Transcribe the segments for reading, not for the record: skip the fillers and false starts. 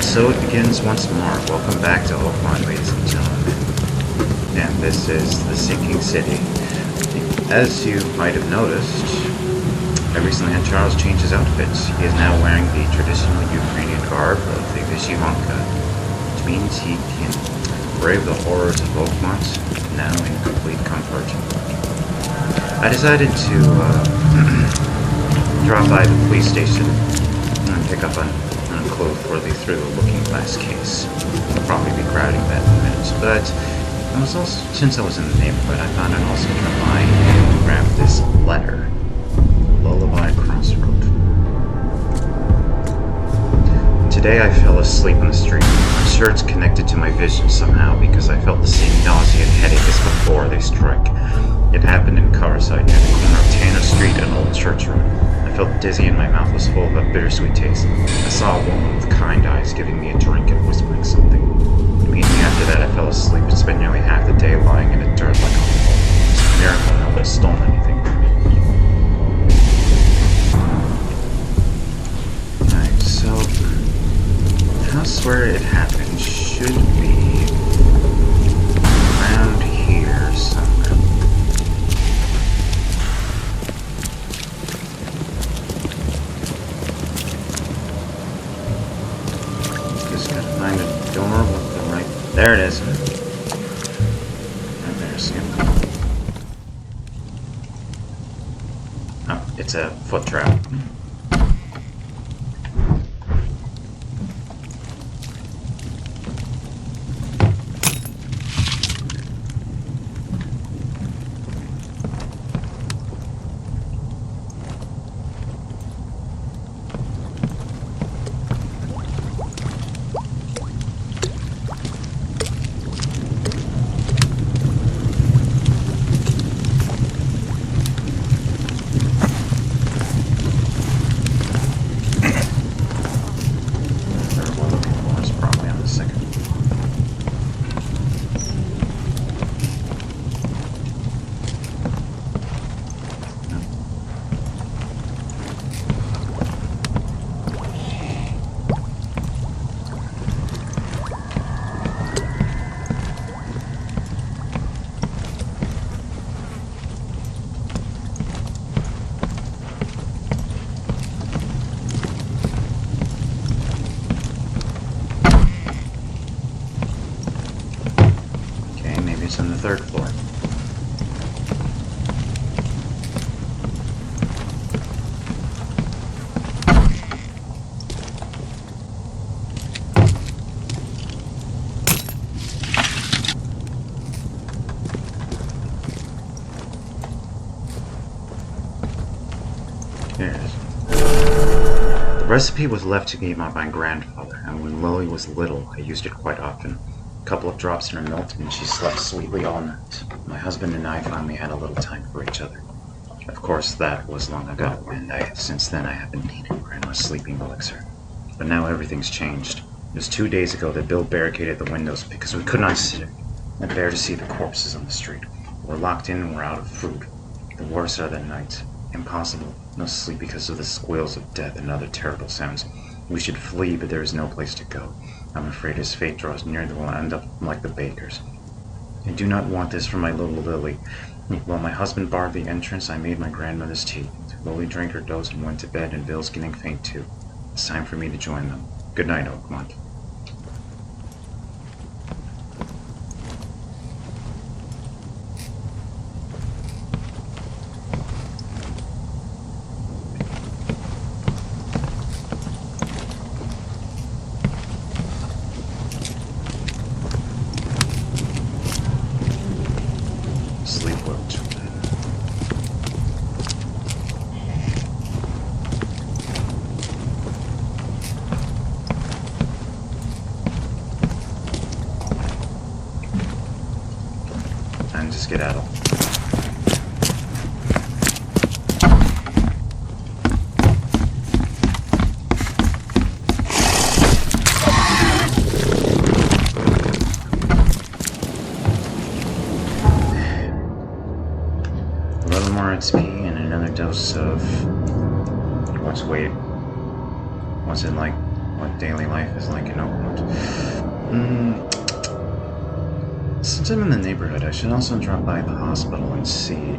So it begins once more. Welcome back to Oakmont, ladies and gentlemen. And this is the sinking city. As you might have noticed, I recently had Charles change his outfits. He is now wearing the traditional Ukrainian garb of the Vyshyvanka, which means he can brave the horrors of Oakmont now in complete comfort. I decided to drop by the police station and pick up a clue for the through-the-looking glass case. I'll probably be crowding that in minutes, but I was also, since I was in the neighborhood, I thought I'd also drop by and grab this letter. Lullaby Crossroad. Today I fell asleep on the street. I'm sure it's connected to my vision somehow because I felt the same nausea and headache as before they strike. It happened in Carside near the corner of Tanner Street and Old Church Road. I felt dizzy and my mouth was full of a bittersweet taste. I saw a woman with kind eyes giving me a drink and whispering something. Immediately after that I fell asleep and spent nearly half the day lying in the dirt like a hole. It's a miracle no one stole anything from me. Alright, so the house where it happened should be around here somewhere. Find a door with the right... There it is. Right there, see it? Oh, it's a foot trap. It's on the third floor. Here it is. The recipe was left to me by my grandfather, and when Lily was little, I used it quite often. A couple of drops in her milk and she slept sweetly all night. My husband and I finally had a little time for each other. Of course, that was long ago, and since then I haven't needed Grandma's sleeping elixir. But now everything's changed. It was 2 days ago that Bill barricaded the windows because we could not sit and bear to see the corpses on the street. We're locked in and we're out of food. The worst are the nights. Impossible. No sleep because of the squeals of death and other terrible sounds. We should flee, but there is no place to go. I'm afraid as fate draws near that we'll end up like the bakers. I do not want this for my little Lily. While my husband barred the entrance, I made my grandmother's tea. Lily drank her dose and went to bed, and Bill's getting faint too. It's time for me to join them. Good night, Oakmont. Sleep well, children. And just skedaddle. more XP and another dose of... what's it like? what daily life is like in Oakmont. Since I'm in the neighborhood, I should also drop by the hospital and see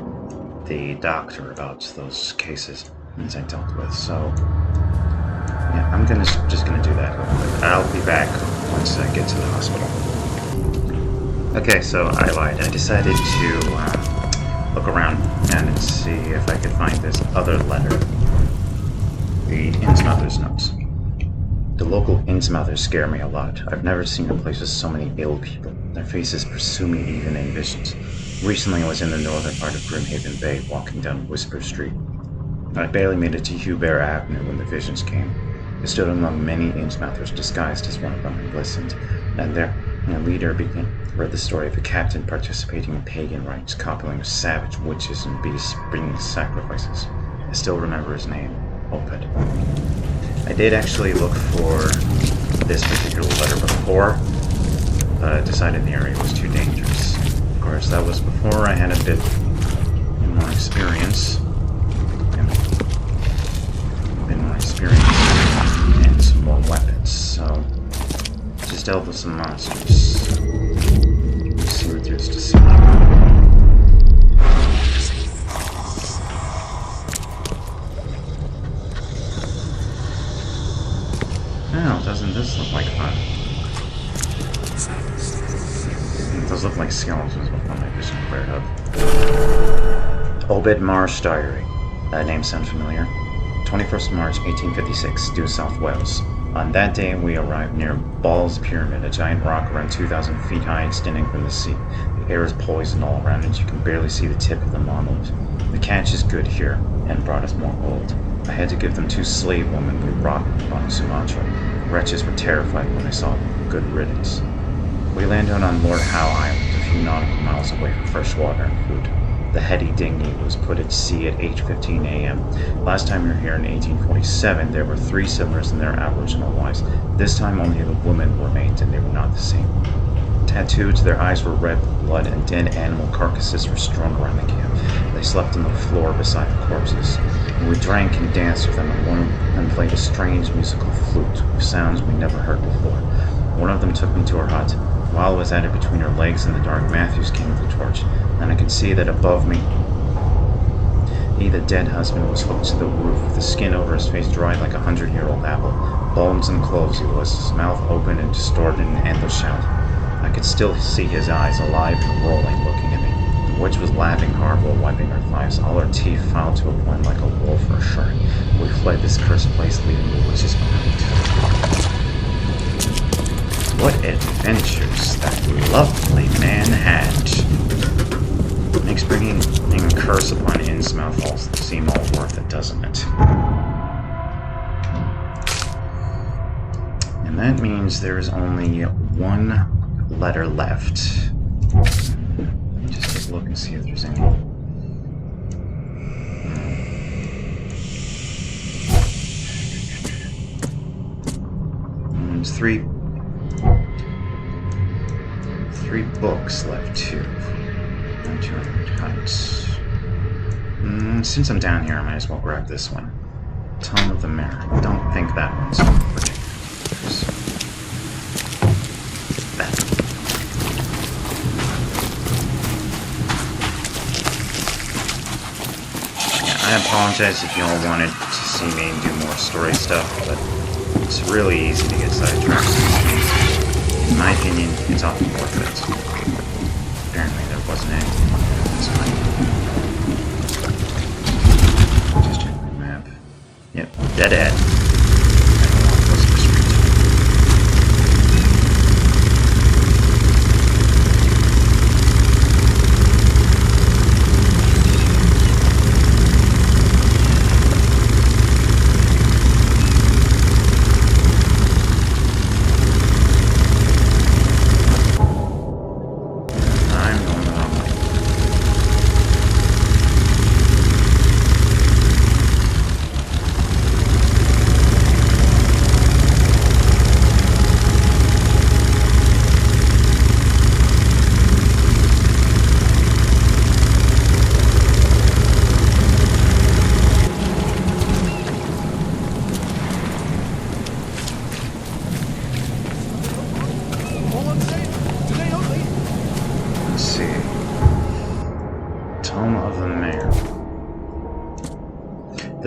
the doctor about those cases I dealt with. So, yeah, I'm just gonna do that real quick. I'll be back once I get to the hospital. Okay, so I lied. I decided to look around and see if I could find this other letter. The Innsmouthers notes. The local Innsmouthers scare me a lot. I've never seen a place with so many ill people. Their faces pursue me even in visions. Recently I was in the northern part of Grimhaven Bay, walking down Whisper Street. I barely made it to Hubert Avenue when the visions came. I stood among many Innsmouthers disguised as one of them and listened, and their leader read the story of a captain participating in pagan rites, coupling savage witches and beasts, bringing sacrifices. I still remember his name, Oped. I did actually look for this particular letter before, but I decided the area was too dangerous. Of course, that was before I had a bit more experience. And some more weapons, so just dealt with some monsters. Let's see what there's to see. Oh, doesn't this look like fun? It does look like skeletons with one I just cleared up. Obed Marsh Diary. That name sounds familiar. 21st March 1856, due South Wales. On that day, we arrived near Ball's Pyramid, a giant rock around 2,000 feet high extending from the sea. The air is poisoned all around and you can barely see the tip of the monolith. The catch is good here, and brought us more gold. I had to give them 2 slave women we brought on Sumatra. The wretches were terrified when they saw good riddance. We landed on Lord Howe Island, a few nautical miles away for fresh water and food. The Hetty dinghy was put at sea at 8:15 a.m. Last time we were here in 1847, there were 3 sailors and their Aboriginal wives. This time only the women remained, and they were not the same. Tattooed, their eyes were red with blood, and dead animal carcasses were strewn around the camp. They slept on the floor beside the corpses. We drank and danced with them, and one of them played a strange musical flute, with sounds we never heard before. One of them took me to her hut. While I was at it between her legs in the dark, Matthews came with a torch, and I could see that above me, the dead husband was hooked to the roof, with the skin over his face dried like a 100-year-old apple. Bones and clothes he was, his mouth open and distorted in an endless shout. I could still see his eyes, alive and rolling, looking at me. The witch was laughing hard while wiping her thighs, all her teeth filed to a point like a wolf or a shark. We fled this cursed place, leaving the witches behind. What adventures that lovely man had. Makes bringing a curse upon Innsmouth all seem all worth it, doesn't it? And that means there is only 1 letter left. Let me just take a look and see if there's any. There's 3 books left too. Since I'm down here, I might as well grab this one. Tome of the Mirror. I don't think that one's particular. That. Yeah, I apologize if you all wanted to see me do more story stuff, but it's really easy to get sidetracked. In my opinion, it's often worth it. Apparently there wasn't anything. That's fine. Just check my map. Yep, dead end.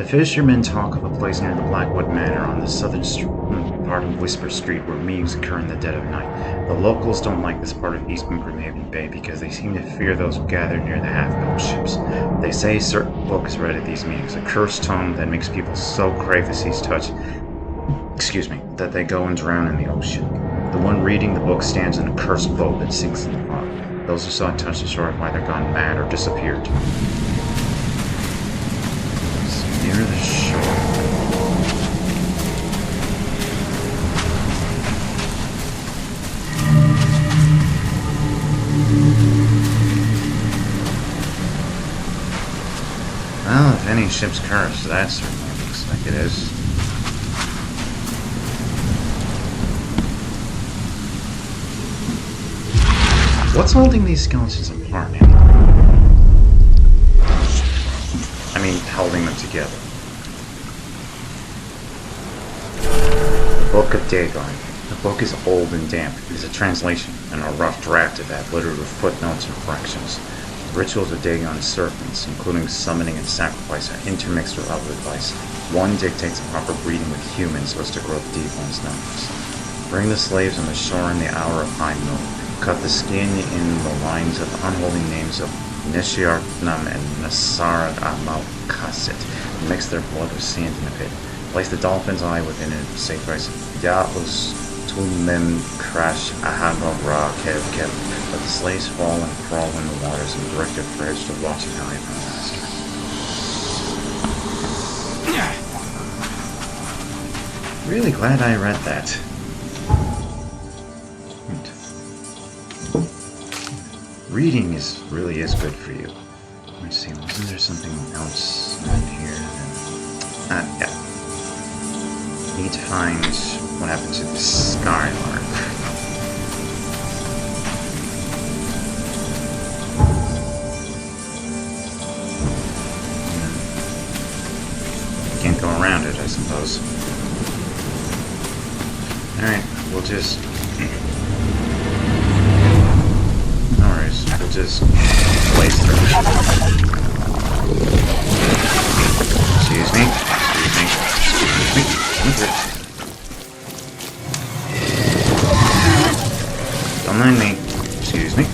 fishermen talk of a place near the Blackwood Manor on the southern part of Whisper Street where meetings occur in the dead of night. The locals don't like this part of Eastern Grimhaven Bay because they seem to fear those who gather near the half-built ships. They say certain books read at these meetings, a cursed tome that makes people so crave the sea's touch, that they go and drown in the ocean. The one reading the book stands in a cursed boat that sinks in the water. Those who saw it touch the shore have either gone mad or disappeared. It's near the shore. Well, if any ship's cursed, that certainly looks like it is. What's holding these skeletons apart now? I mean, holding them together. The Book of Dagon. The book is old and damp. It is a translation and a rough draft of that, littered with footnotes and corrections. The rituals of Dagon's serpents, including summoning and sacrifice, are intermixed with other advice. One dictates proper breeding with humans so as to grow deep one's numbers. Bring the slaves on the shore in the hour of high noon. Cut the skin in the lines of the unholy names of Nishiartnam and Nasarad Amal-Kasit, and mix their blood with sand in a pit. Place the dolphin's eye within it, say thrice, Ya'us Tumim Crash Ahagog Ra Kev Kev. Let the slaves fall and crawl in the waters and direct their prayers to the watching eye of our master. Really glad I read that. Reading really is good for you. Let's see, wasn't there something else in here? Yeah. Need to find what happened to the Skylark. Can't go around it, I suppose. Alright, we'll just... We'll just blaze through. Excuse me. Don't mind me. Excuse me.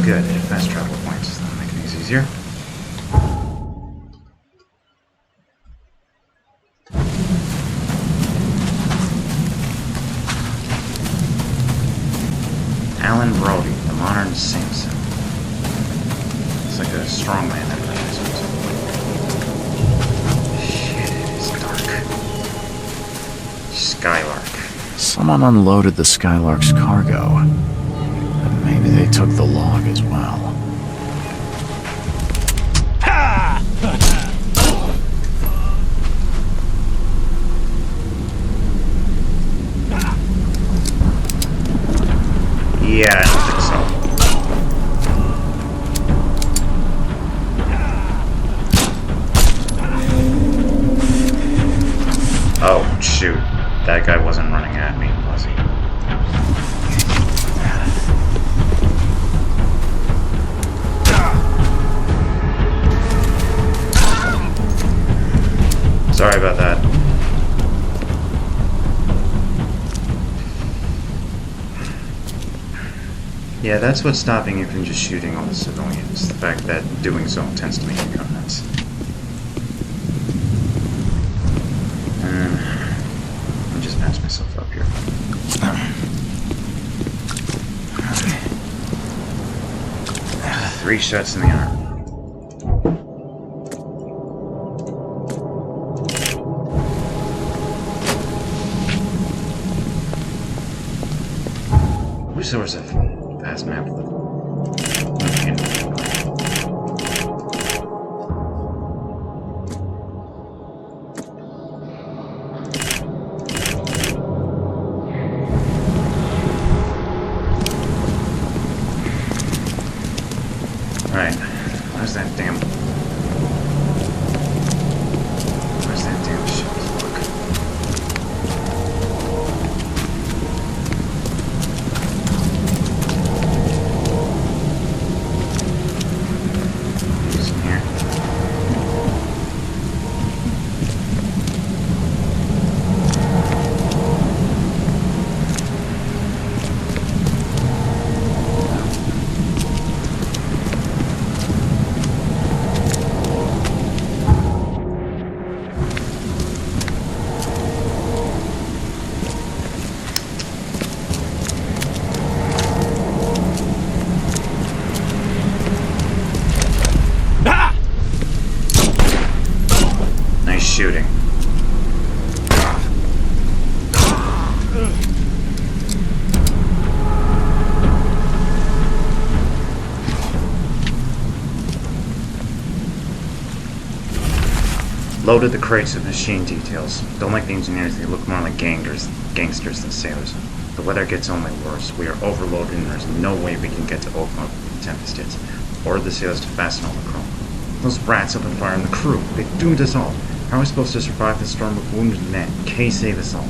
Good. Fast travel points. That'll make things easier. Alan Brody, the modern Samson. It's like a strongman advertisement. Shit, it is dark. Skylark. Someone unloaded the Skylark's cargo. Maybe they took the log as well. Yeah, I don't think so. Oh, shoot. That guy wasn't running at me, was he? Sorry about that. Yeah, that's what's stopping you from just shooting all the civilians. The fact that doing so tends to make you go nuts. Let me just patch myself up here. 3 shots in the arm. Wish there was a fast map of the... Alright. Loaded the crates with machine details. Don't like the engineers, they look more like gangsters than sailors. The weather gets only worse. We are overloaded and there's no way we can get to Oakmont when the tempest hits. Order the sailors to fasten all the crew. Those brats opened fire on the crew. They doomed us all. How are we supposed to survive the storm with wounded men? Kay, save us all.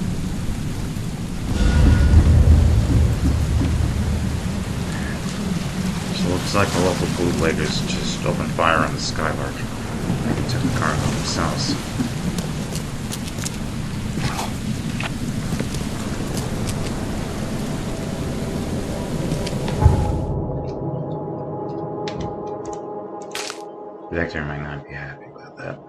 So it looks like the local bootleggers just opened fire on the Skylark. Maybe took the cargo themselves. Vector might not be happy about that.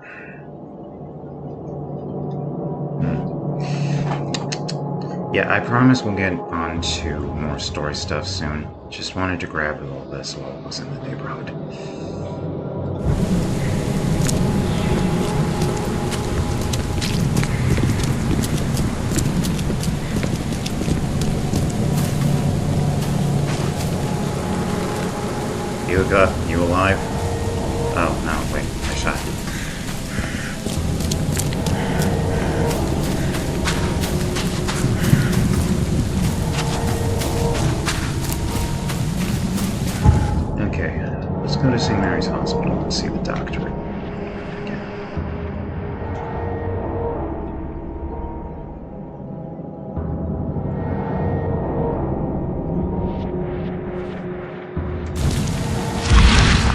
Yeah, I promise we'll get on to more story stuff soon. Just wanted to grab all this while it was in the neighborhood. You alive? Oh, no, wait, I shot you. Okay, let's go to St. Mary's Hospital and see the doctor again.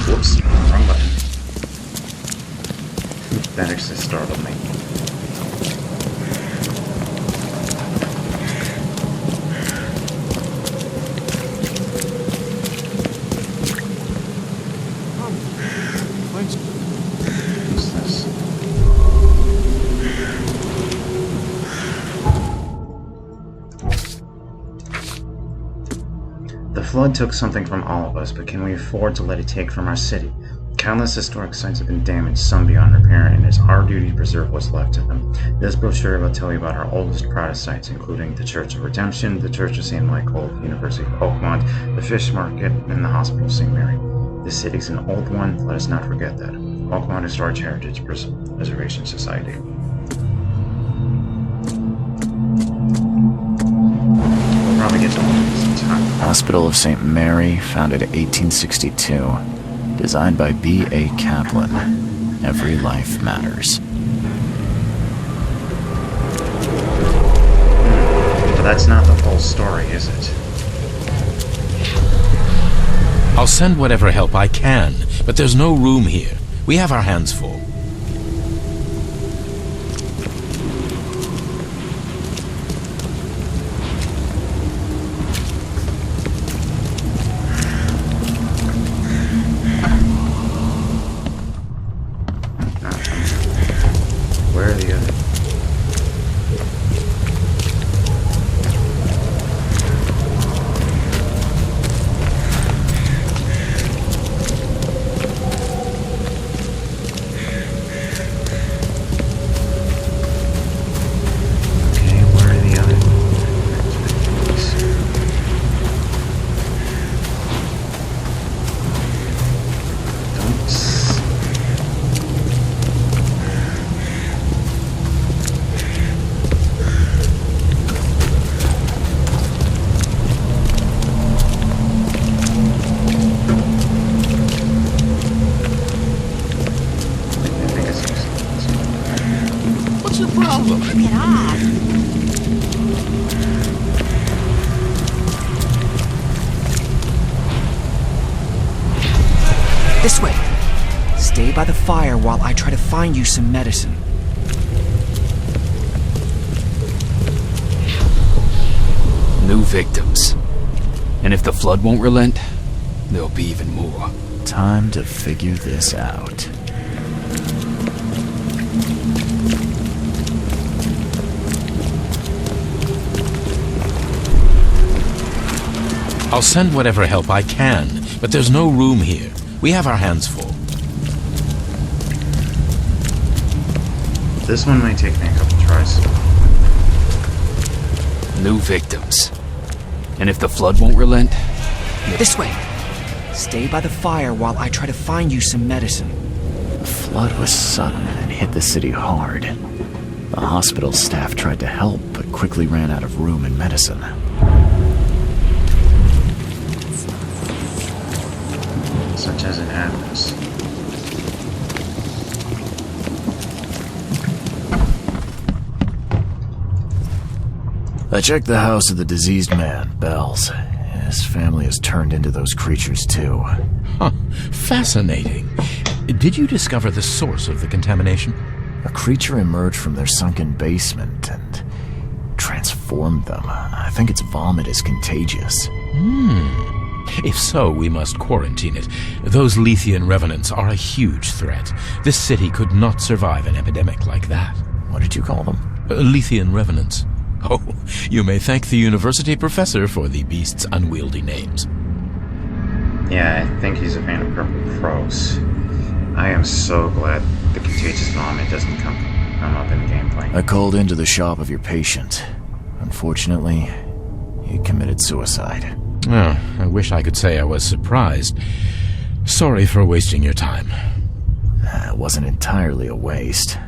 Whoops, wrong button. That actually startled me. What's this? The flood took something from all of us, but can we afford to let it take from our city? Countless historic sites have been damaged, some beyond repair, and it's our duty to preserve what's left of them. This brochure will tell you about our oldest, proudest sites, including the Church of Redemption, the Church of St. Michael, the University of Oakmont, the Fish Market, and the Hospital of St. Mary. This city's an old one, let us not forget that. Oakmont Historic Heritage Preservation Society. We'll probably get to all of this in time. Hospital of St. Mary, founded in 1862. Designed by B.A. Kaplan. Every life matters. But that's not the whole story, is it? I'll send whatever help I can, but there's no room here. We have our hands full. Where are the others? Okay, where are the others? What's your problem? Knock it off. This way. Stay by the fire while I try to find you some medicine. New victims. And if the flood won't relent, there'll be even more. Time to figure this out. I'll send whatever help I can, but there's no room here. We have our hands full. This one might take me a couple tries. New victims. And if the flood won't relent, This way. Stay by the fire while I try to find you some medicine. The flood was sudden and hit the city hard. The hospital staff tried to help, but quickly ran out of room and medicine. Such as it happens. I checked the house of the diseased man, Bells. His family has turned into those creatures too. Huh. Fascinating. Did you discover the source of the contamination? A creature emerged from their sunken basement and transformed them. I think its vomit is contagious. If so, we must quarantine it. Those Lethian revenants are a huge threat. This city could not survive an epidemic like that. What did you call them? Lethian revenants. Oh, you may thank the university professor for the beast's unwieldy names. Yeah, I think he's a fan of purple crows. I am so glad the contagious vomit doesn't come up in the gameplay. I called into the shop of your patient. Unfortunately, he committed suicide. Oh, I wish I could say I was surprised. Sorry for wasting your time. It wasn't entirely a waste.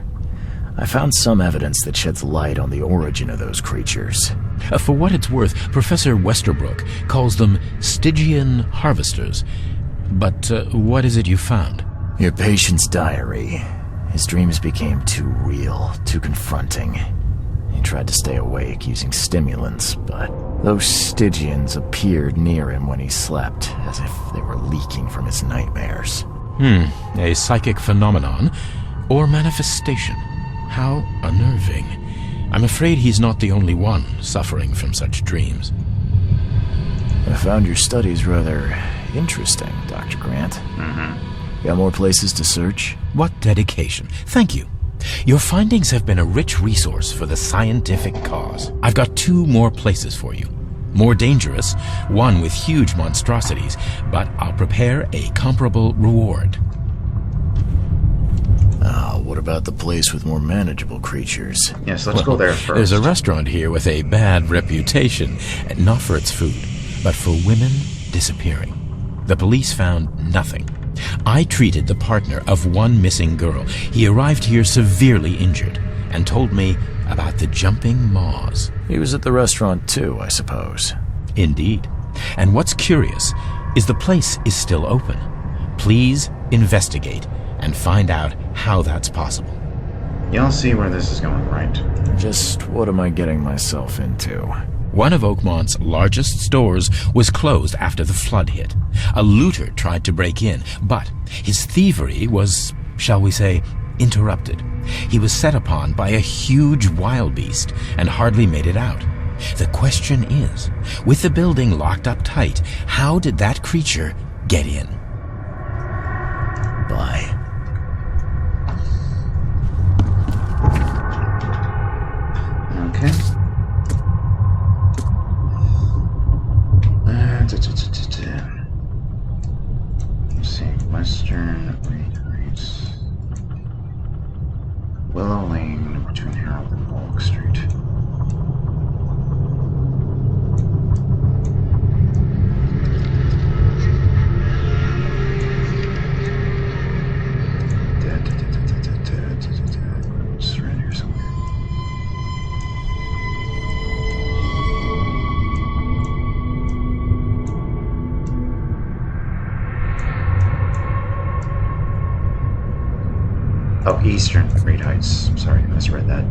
I found some evidence that sheds light on the origin of those creatures. For what it's worth, Professor Westerbrook calls them Stygian harvesters. But what is it you found? Your patient's diary. His dreams became too real, too confronting. He tried to stay awake using stimulants, but those Stygians appeared near him when he slept, as if they were leaking from his nightmares. A psychic phenomenon or manifestation. How unnerving. I'm afraid he's not the only one suffering from such dreams. I found your studies rather interesting, Dr. Grant. Got more places to search? What dedication. Thank you. Your findings have been a rich resource for the scientific cause. I've got 2 more places for you. More dangerous, one with huge monstrosities, but I'll prepare a comparable reward. What about the place with more manageable creatures? Yes, let's go there first. There's a restaurant here with a bad reputation, not for its food, but for women disappearing. The police found nothing. I treated the partner of one missing girl. He arrived here severely injured and told me about the jumping maws. He was at the restaurant too, I suppose. Indeed. And what's curious is the place is still open. Please investigate and find out how that's possible. You'll see where this is going, right? Just what am I getting myself into? One of Oakmont's largest stores was closed after the flood hit. A looter tried to break in, but his thievery was, shall we say, interrupted. He was set upon by a huge wild beast and hardly made it out. The question is, with the building locked up tight, how did that creature get in? Bye. Okay. Let's see. Western Reeds. Willow Lane between Harold and Polk Street. It's right here somewhere. Oh, Eastern Reed Heights. Sorry, I misread that.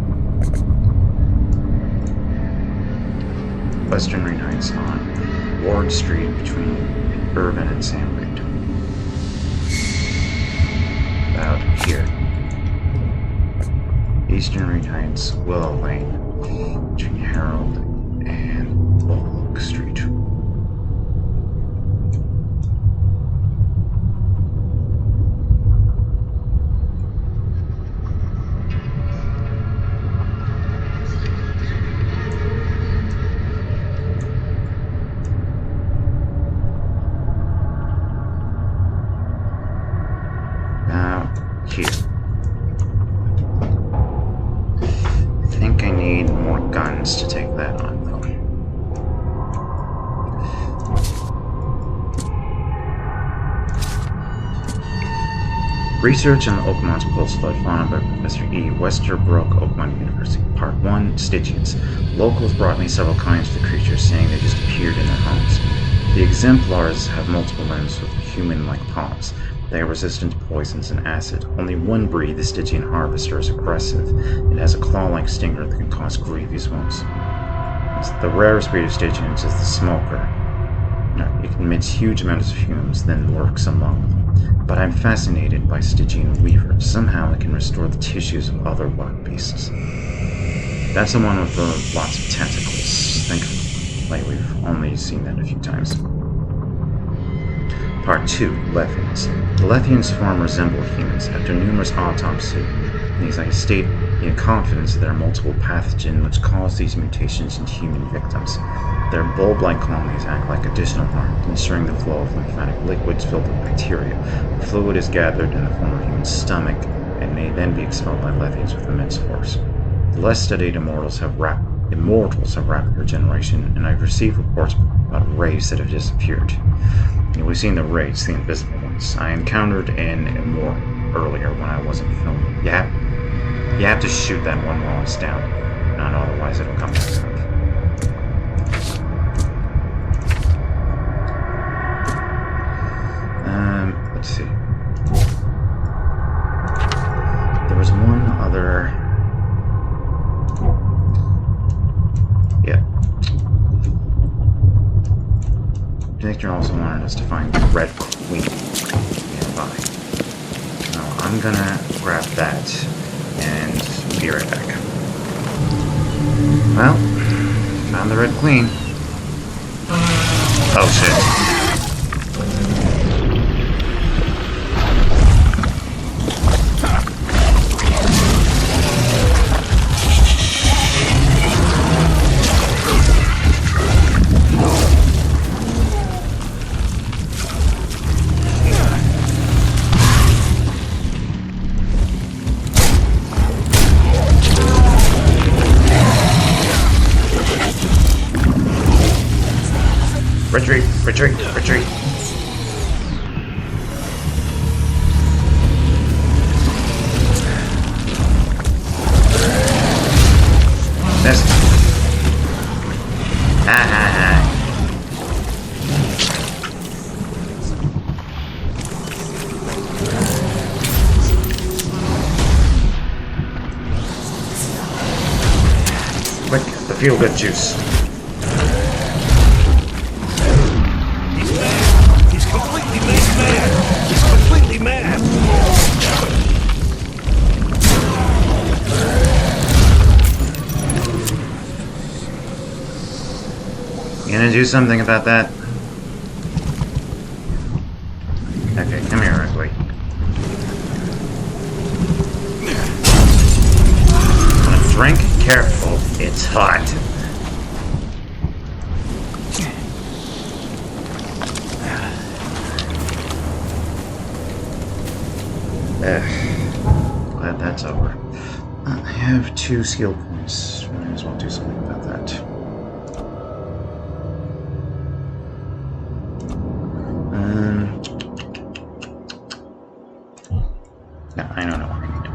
Western Reed Heights on Ward Street between Irvin and Sam Reed. About here. Eastern Reed Heights, Willow Lane, between Harold and Bullock Street. Here. I think I need more guns to take that on, though. Research on the Oakmont post-flood fauna by Professor E. Westerbrook, Oakmont University. Part 1, Stygians. Locals brought me several kinds of the creatures, saying they just appeared in their homes. The exemplars have multiple limbs with human-like palms. They are resistant to poisons and acid. Only one breed, the Stygian harvester, is aggressive. It has a claw-like stinger that can cause grievous wounds. The rarest breed of Stygians is the smoker. It emits huge amounts of fumes, then lurks among them. But I'm fascinated by Stygian weaver. Somehow it can restore the tissues of other wild beasts. That's the one with lots of tentacles. Thankfully, we've only seen that a few times. Part 2, Lethians. The Lethians' form resemble humans. After numerous autopsies, I state in confidence that there are multiple pathogens which cause these mutations in human victims. Their bulb-like colonies act like additional harm, ensuring the flow of lymphatic liquids filled with bacteria. The fluid is gathered in the form of human stomach and may then be expelled by Lethians with immense force. The less studied immortals have rapid regeneration, and I've received reports about wraiths that have disappeared. We've seen the wraiths, the invisible ones. I encountered an immortal earlier when I wasn't filming. You have to shoot that one while it's down. Not otherwise it'll come back up. Let's see. There was one other... Yeah. Victor also wanted us to find the Red Queen nearby. Now, I'm gonna grab that and be right back. Well, found the Red Queen. Oh shit. Retreat, retreat, retreat. This. Ha ha ha. Quick, the feel-good juice. You gonna do something about that? Okay, come here, Ripley. Drink careful, it's hot. Glad that's over. I have 2 skill points. Might as well do something about that. No, I don't know what I need.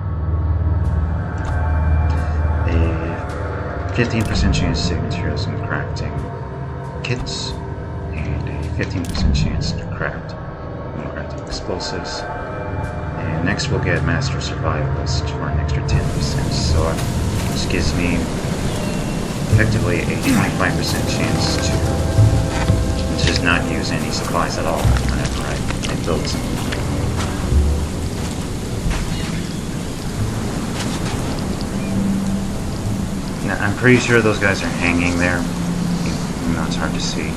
A 15% chance to save materials in crafting kits, and a 15% chance to craft explosives. And next we'll get Master Survivalist for an extra 10%, so this gives me effectively a 25% chance to just not use any supplies at all whenever I build something. Now, I'm pretty sure those guys are hanging there, even though it's hard to see,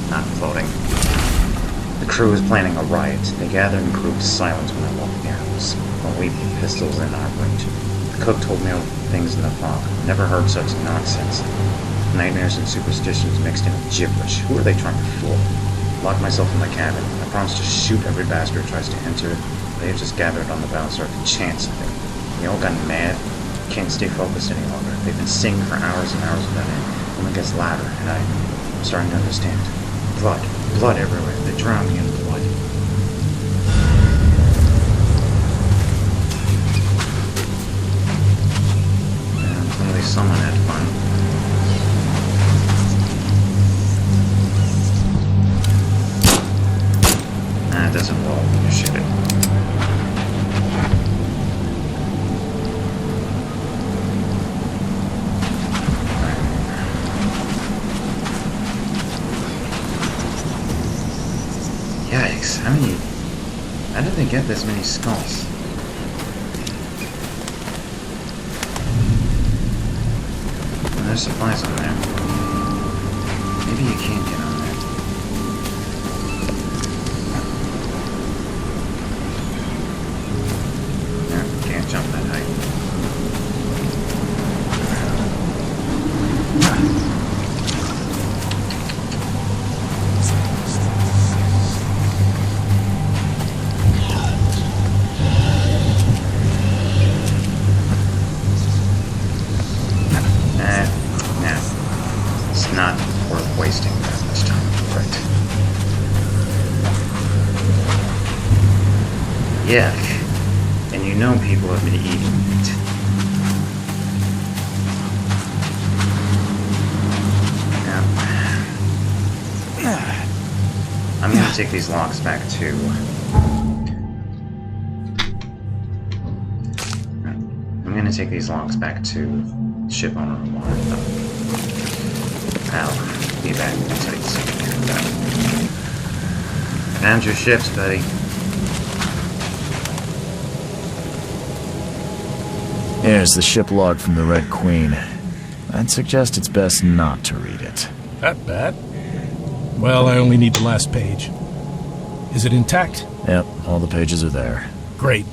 not floating. The crew is planning a riot. They gather in groups, silent when I walk near us, while waving pistols in our range. The cook told me of things in the fog. Never heard such nonsense. Nightmares and superstitions mixed in with gibberish. Who are they trying to fool? Lock myself in my cabin. I promise to shoot every bastard who tries to enter. They have just gathered on the battlefield to chance something. They all got mad. Can't stay focused any longer. They've been singing for hours and hours without end. It only gets louder, and I'm starting to understand. Blood. Blood everywhere. They drown me in blood. someone had fun. Nah, it doesn't roll when you shoot it. Yikes, how did they get this many skulls? Well, there's supplies on there. Maybe you can't get on there. No, can't jump that height. Not worth wasting that much time, right? Yuck. And you know people have been eating it. Now, I'm gonna take these logs back to... I'm gonna take these logs back to ship owner and water them. I'll be back until you see me. Found your ships, buddy. Here's the ship log from the Red Queen. I'd suggest it's best not to read it. That bad? Well, I only need the last page. Is it intact? Yep, all the pages are there. Great.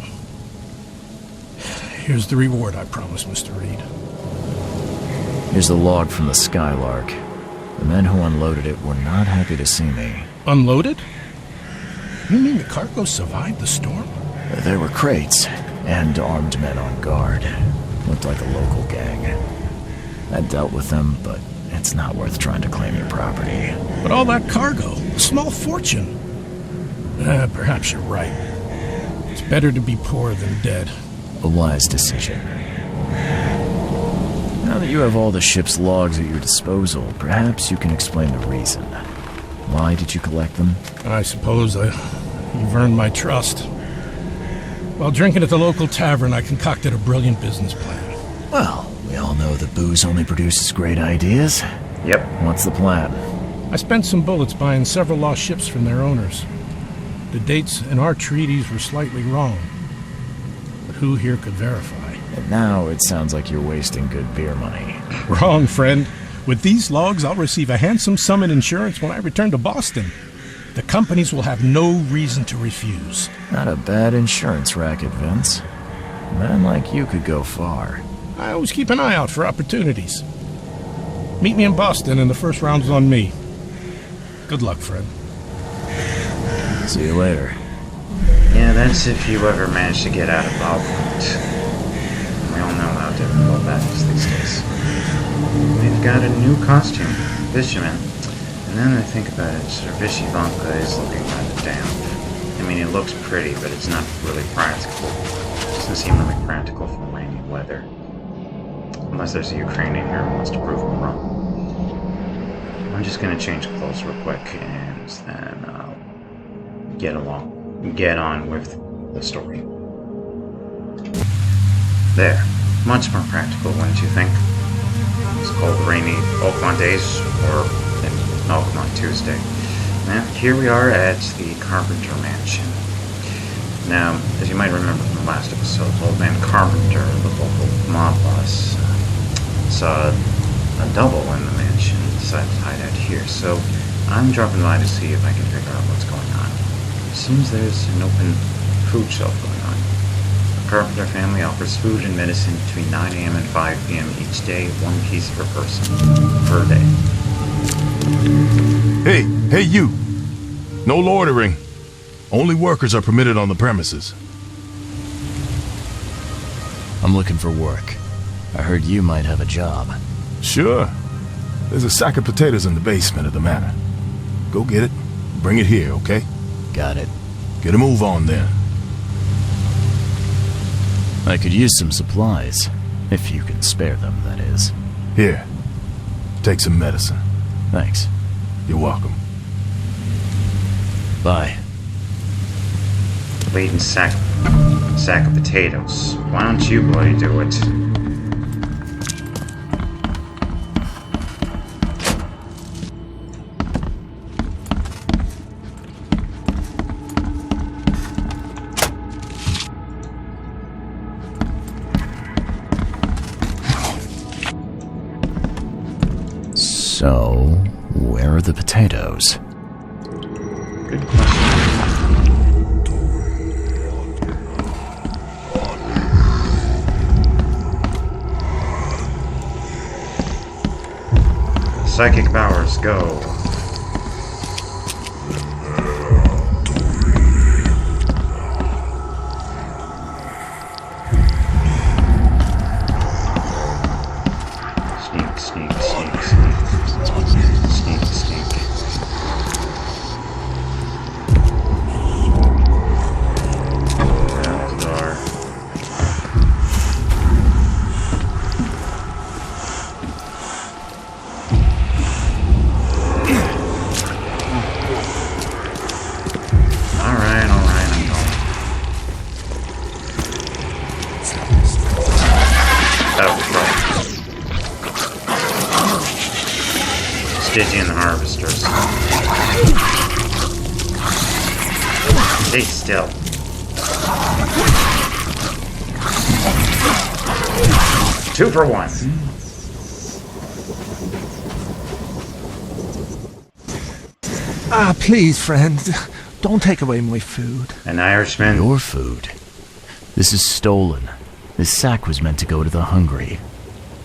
Here's the reward I promised, Mr. Reed. Here's the log from the Skylark. The men who unloaded it were not happy to see me. Unloaded? You mean the cargo survived the storm? There were crates and armed men on guard. Looked like a local gang. I dealt with them, but it's not worth trying to claim your property. But all that cargo, a small fortune. Perhaps you're right. It's better to be poor than dead. A wise decision. Now that you have all the ship's logs at your disposal, perhaps you can explain the reason. Why did you collect them? I suppose you've earned my trust. While drinking at the local tavern, I concocted a brilliant business plan. Well, we all know that booze only produces great ideas. Yep. What's the plan? I spent some bullets buying several lost ships from their owners. The dates in our treaties were slightly wrong. But who here could verify? And now it sounds like you're wasting good beer money. Wrong, friend. With these logs, I'll receive a handsome sum in insurance when I return to Boston. The companies will have no reason to refuse. Not a bad insurance racket, Vince. A man like you could go far. I always keep an eye out for opportunities. Meet me in Boston and the first round's on me. Good luck, friend. See you later. Yeah, that's if you ever manage to get out of Oakmont. We all know how difficult that is these days. We've got a new costume, Fisherman. And then I think about it, Servishy Vanka is looking kind of damp. I mean, it looks pretty, but it's not really practical. It doesn't seem really practical for rainy weather. Unless there's a Ukrainian here who wants to prove me wrong. I'm just gonna change clothes real quick, and then I'll get on with the story. There. Much more practical, wouldn't you think? It's cold, rainy Oakmont days, or Oakmont Tuesday. Now, here we are at the Carpenter Mansion. Now, as you might remember from the last episode, Old Man Carpenter, the local mob boss, saw a double in the mansion and decided to hide out here. So, I'm dropping by to see if I can figure out what's going on. It seems there's an open food shelf going on. The Carpenter family offers food and medicine between 9 a.m. and 5 p.m. each day, one piece per person, per day. Hey you! No loitering. Only workers are permitted on the premises. I'm looking for work. I heard you might have a job. Sure. There's a sack of potatoes in the basement of the manor. Go get it. Bring it here, okay? Got it. Get a move on then. I could use some supplies. If you can spare them, that is. Here. Take some medicine. Thanks. You're welcome. Bye. Laden sack of potatoes. Why don't you bloody do it? So, where are the potatoes? Good question. Psychic powers, go. Sneak, sneak, sneak, sneak. Sneak, sneak. Out the door. Alright, I'm going. Oh, right. Stygian harvesters. Stay still. Two for one. Ah, please, friend. Don't take away my food. An Irishman. Your food. This is stolen. This sack was meant to go to the hungry.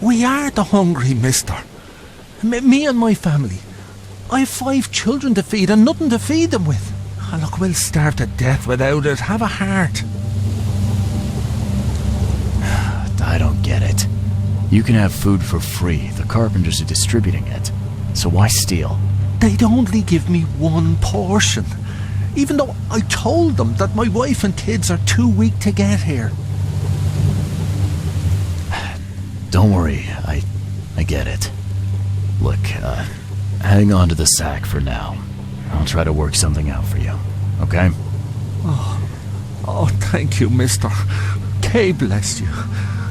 We are the hungry, mister. Me and my family. I have 5 children to feed and nothing to feed them with. Ah, look, we'll starve to death without it. Have a heart. I don't get it. You can have food for free. The carpenters are distributing it. So why steal? They'd only give me 1 portion. Even though I told them that my wife and kids are too weak to get here. Don't worry, I get it. Look, hang on to the sack for now. I'll try to work something out for you, okay? Oh, thank you, mister. Kay bless you.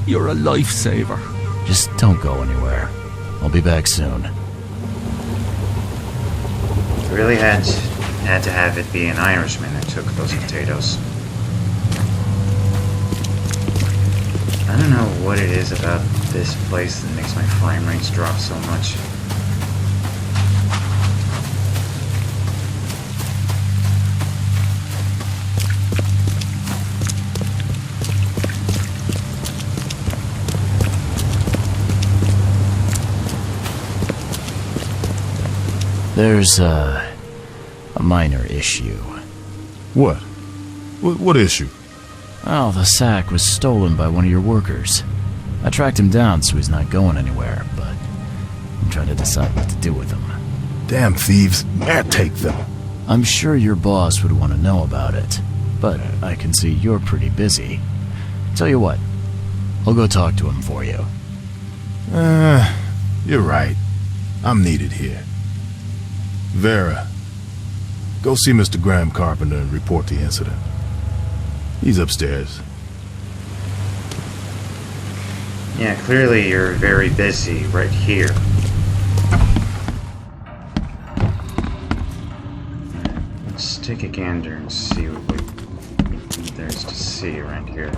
You're a lifesaver. Just don't go anywhere. I'll be back soon. Really had to have it be an Irishman that took those potatoes. I don't know what it is about this place that makes my frame rates drop so much. There's a minor issue. What? What issue? Oh, the sack was stolen by one of your workers. I tracked him down so he's not going anywhere, but I'm trying to decide what to do with him. Damn thieves. Man, take them. I'm sure your boss would want to know about it, but I can see you're pretty busy. Tell you what, I'll go talk to him for you. You're right. I'm needed here. Vera, go see Mr. Graham Carpenter and report the incident. He's upstairs. Yeah, clearly you're very busy right here. Let's take a gander and see what there's to see around here.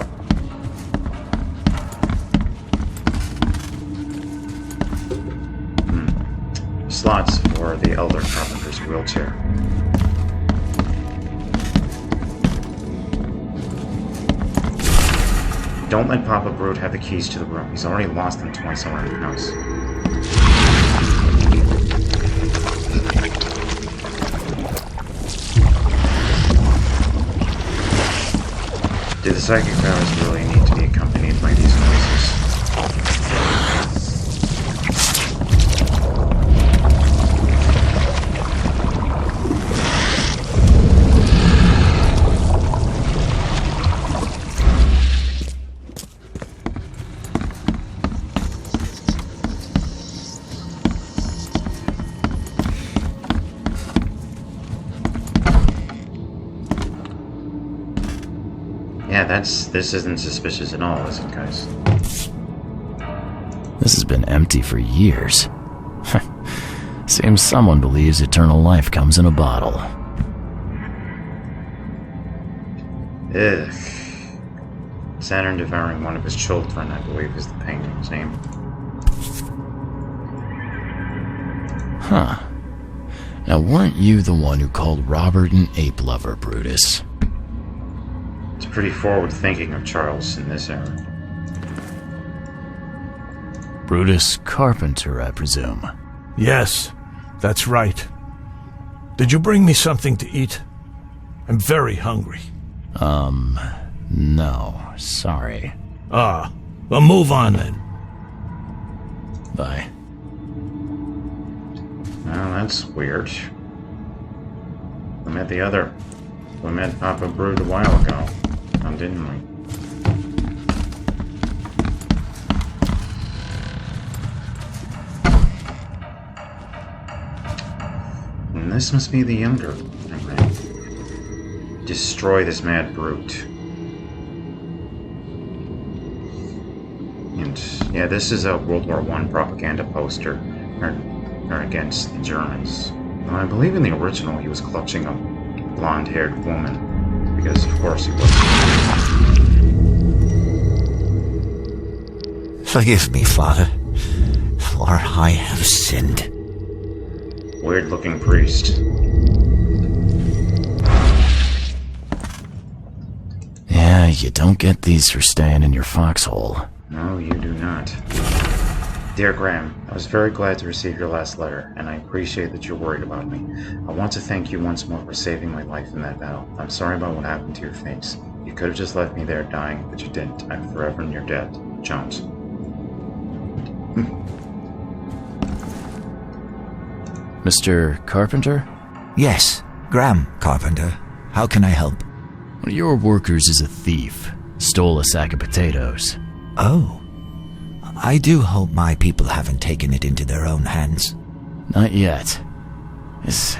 Slots for the elder carpenter's wheelchair. Don't let Papa Brute have the keys to the room. He's already lost them twice around the house. Do the psychic powers really need to be accompanied by these noises? this isn't suspicious at all, is it, guys? This has been empty for years. Seems someone believes eternal life comes in a bottle. Ugh. Saturn devouring one of his children, I believe, is the painting's name. Huh. Now, weren't you the one who called Robert an ape lover, Brutus? It's pretty forward-thinking of Charles in this era. Brutus Carpenter, I presume. Yes, that's right. Did you bring me something to eat? I'm very hungry. No, sorry. Ah, well, move on then. Bye. Well, that's weird. We met Papa Brood a while ago, didn't we? And this must be the younger. Destroy this mad brute. And yeah, this is a World War I propaganda poster, or against the Germans. Well, I believe in the original he was clutching a blonde-haired woman, because of course he was. Forgive me, Father, for I have sinned. Weird-looking priest. Yeah, you don't get these for staying in your foxhole. No, you do not. Dear Graham, I was very glad to receive your last letter, and I appreciate that you're worried about me. I want to thank you once more for saving my life in that battle. I'm sorry about what happened to your face. You could have just left me there dying, but you didn't. I'm forever in your debt. Jones. Mr. Carpenter? Yes, Graham Carpenter. How can I help? One of your workers is a thief. Stole a sack of potatoes. Oh. I do hope my people haven't taken it into their own hands. Not yet. Is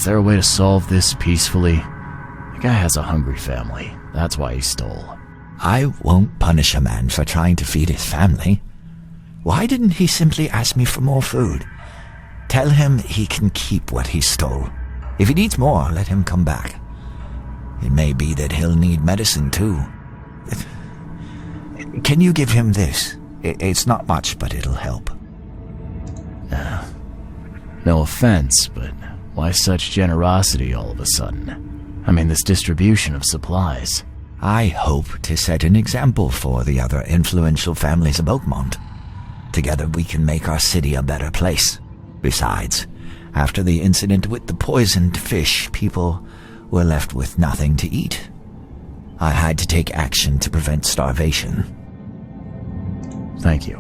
there a way to solve this peacefully? The guy has a hungry family. That's why he stole. I won't punish a man for trying to feed his family. Why didn't he simply ask me for more food? Tell him he can keep what he stole. If he needs more, let him come back. It may be that he'll need medicine too. Can you give him this? It's not much, but it'll help. No offense, but why such generosity all of a sudden? I mean, this distribution of supplies. I hope to set an example for the other influential families of Oakmont. Together we can make our city a better place. Besides, after the incident with the poisoned fish, people were left with nothing to eat. I had to take action to prevent starvation. Thank you.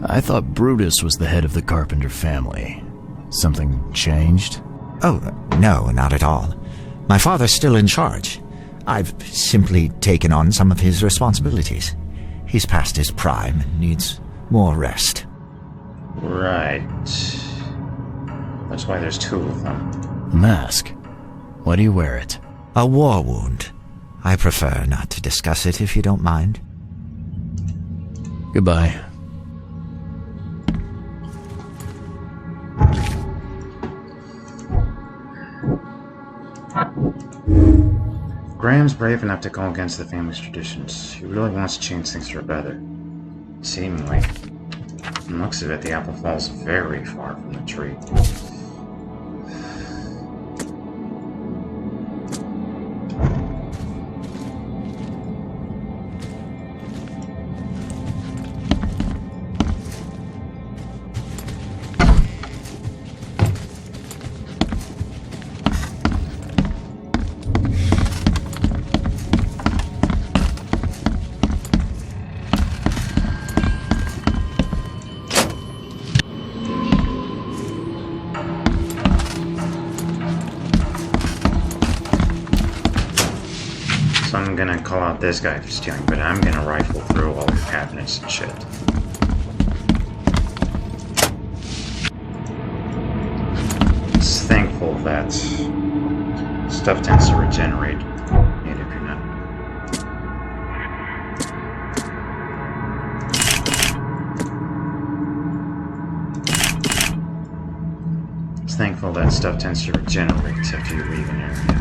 I thought Brutus was the head of the Carpenter family. Something changed? Oh, no, not at all. My father's still in charge. I've simply taken on some of his responsibilities. He's past his prime and needs more rest. Right. That's why there's two of them. A mask. Why do you wear it? A war wound. I prefer not to discuss it if you don't mind. Goodbye. Graham's brave enough to go against the family's traditions. He really wants to change things for the better. Seemingly. From the looks of it, the apple falls very far from the tree. So I'm gonna call out this guy for stealing, but I'm gonna rifle through all your cabinets and shit. It's thankful that stuff tends to regenerate thankful that stuff tends to regenerate after you leave an area.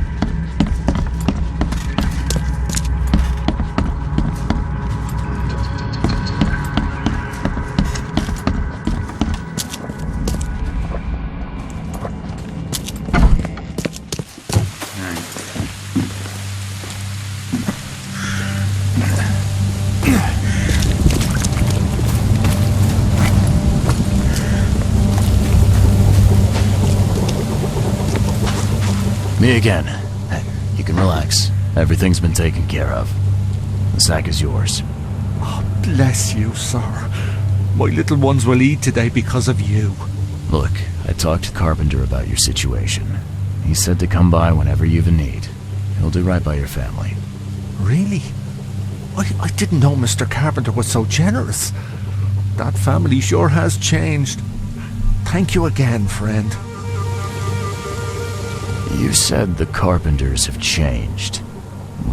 Me again. You can relax. Everything's been taken care of. The sack is yours. Oh, bless you, sir. My little ones will eat today because of you. Look, I talked to Carpenter about your situation. He said to come by whenever you've a need. He'll do right by your family. Really? I didn't know Mr. Carpenter was so generous. That family sure has changed. Thank you again, friend. You said the Carpenters have changed.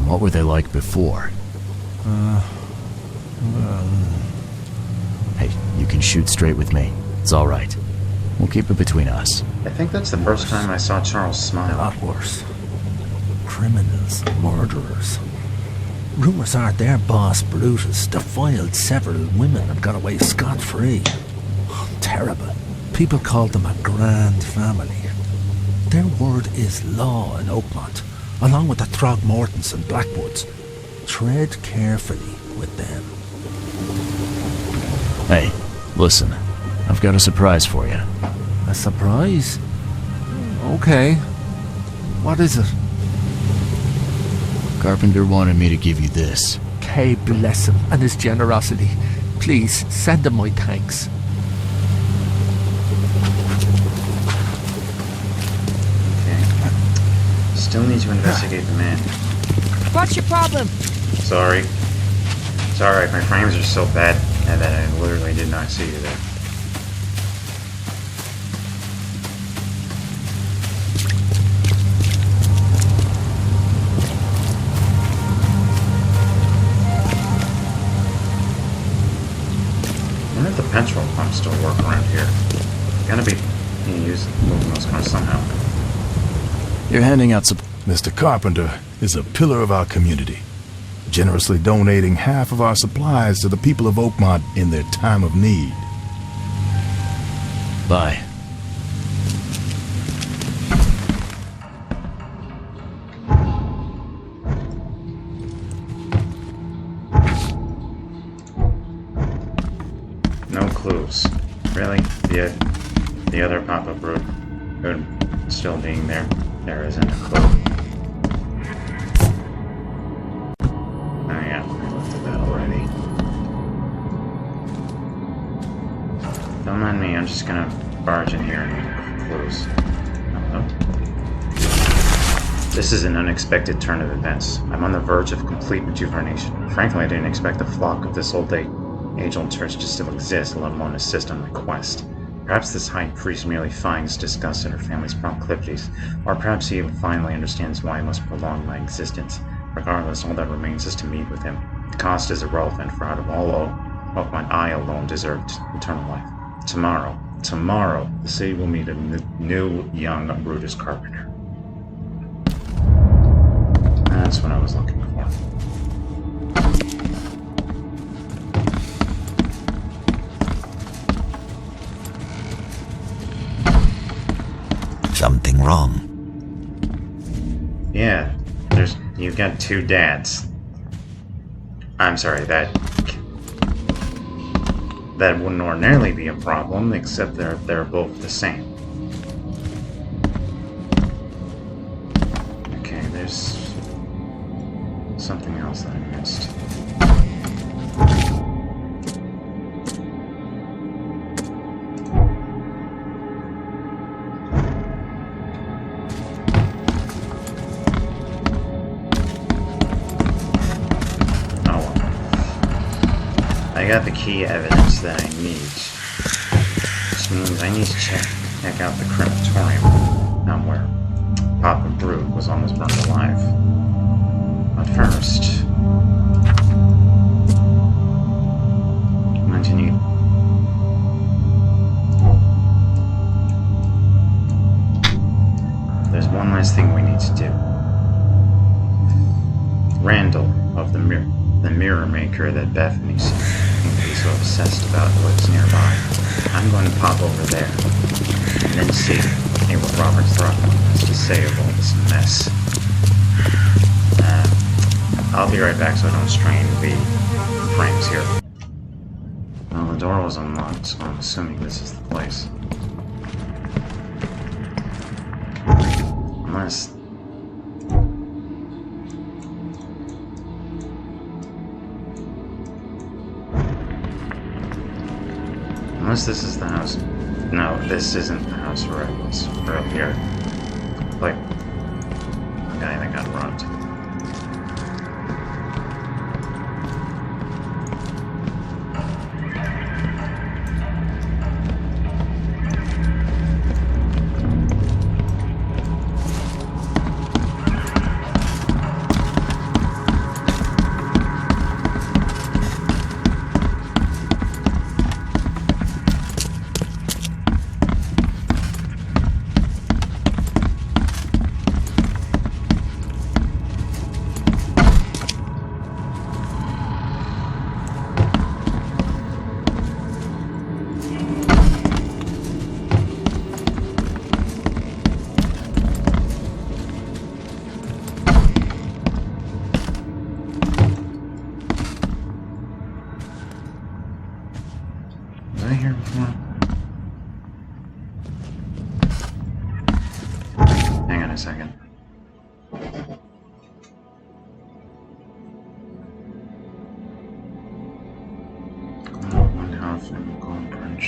What were they like before? Hey, you can shoot straight with me. It's all right. We'll keep it between us. I think that's the first time I saw Charles A smile. lot worse. Criminals, murderers. Rumours are their boss, Brutus, defiled several women and got away scot-free. Oh, terrible. People called them a grand family. Their word is law in Oakmont, along with the Throgmortons and Blackwoods. Tread carefully with them. Hey, listen. I've got a surprise for you. A surprise? Okay. What is it? Carpenter wanted me to give you this. Kay bless him and his generosity. Please, send him my thanks. Still need to investigate the man. What's your problem? Sorry. It's alright, my frames are so bad and that I literally did not see you there. I wonder if the petrol pumps still work around here. Gotta be moving those cars somehow. You're handing out some... Mr. Carpenter is a pillar of our community, generously donating half of our supplies to the people of Oakmont in their time of need. Bye. No clues. Really? The other pop-up road still being there? There isn't a clue. Oh yeah, I looked at that already. Don't mind me, I'm just gonna barge in here and look for clues. Oh. This is an unexpected turn of events. I'm on the verge of complete rejuvenation. Frankly, I didn't expect the flock of this age-old church to still exist, let alone assist on my quest. Perhaps this high priest merely finds disgust at her family's proclivities, or perhaps he finally understands why I must prolong my existence. Regardless, all that remains is to meet with him. The cost is irrelevant, for out of all Oakmont, I alone deserved eternal life. Tomorrow, the city will meet a new, young Brutus Carpenter. That's what I was looking for. Something wrong? Yeah, you've got two dads. I'm sorry, that wouldn't ordinarily be a problem, except they're both the same. Okay, there's something else that I missed. I got the key evidence that I need, which means I need to check out the crematorium, not where Papa Brood was almost burned alive. But first, I'm going to need cure that Bethany seemed to be so obsessed about lives nearby. I'm going to pop over there, and then see what Robert Throckmorton has to say of all this mess. I'll be right back so I don't strain the frames here. Well, the door was unlocked, so I'm assuming this is the place. Unless this is the house. No, this isn't the house where I was earlier. Like, the guy that got robbed. Was I here before? Hang on a second. One health and gold punch.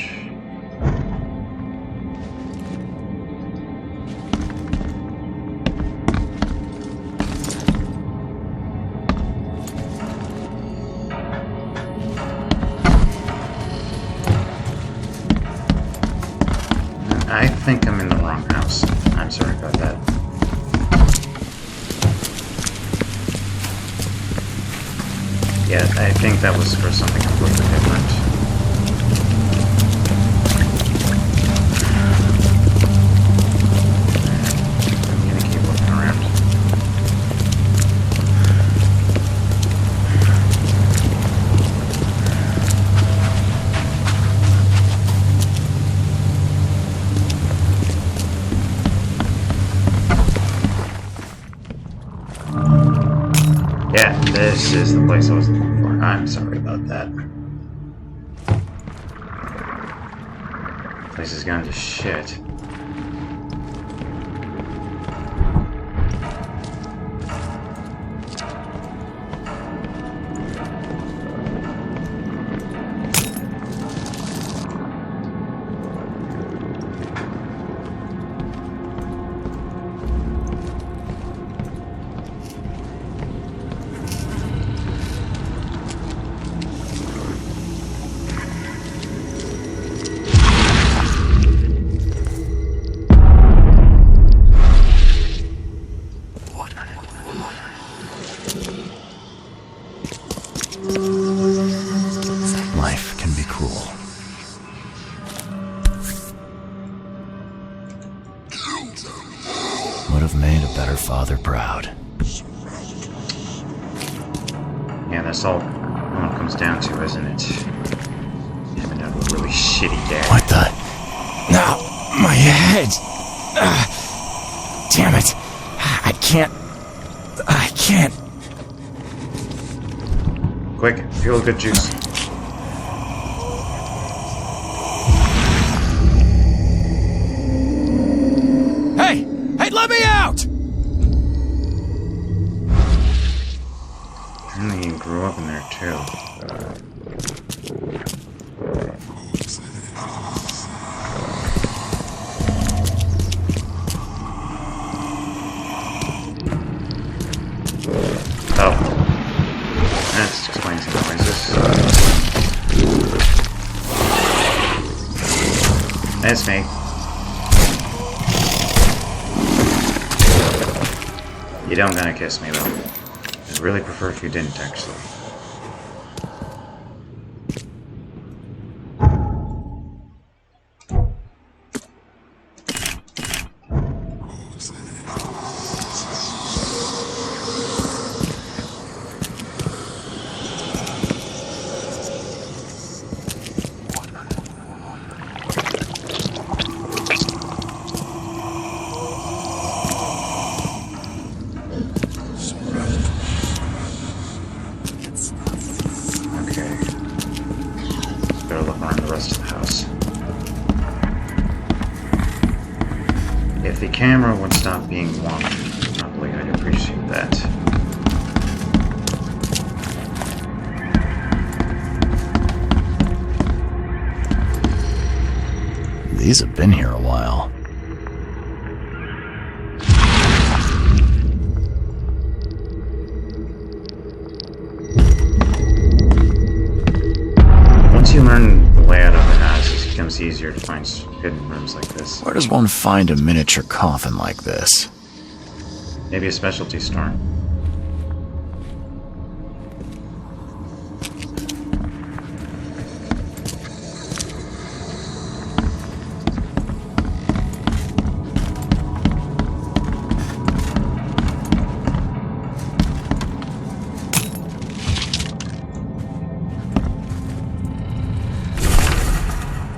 I think I'm in the wrong house. I'm sorry about that. Yeah, I think that was for something completely different. I'm gonna keep looking around. Yeah, this is the place I was looking for. I'm sorry about that. Place has gone to shit. Life can be cruel. Would have made a better father proud. Yeah, that's all it comes down to, isn't it? Having a really shitty dad. What the? No, my head! Damn it! I can't. Quick, feel good juice. Hey! Hey, let me out! Apparently you grew up in there too. Oh. That explains the noises. That's me. You don't gotta kiss me, though. I'd really prefer if you didn't, actually. camera in the rest of the house. If the camera would stop being wonky, probably I'd appreciate that. These have been here a while. Once you learn the layout of the house, it becomes easier to find hidden rooms like this. Where does one find a miniature coffin like this? Maybe a specialty store.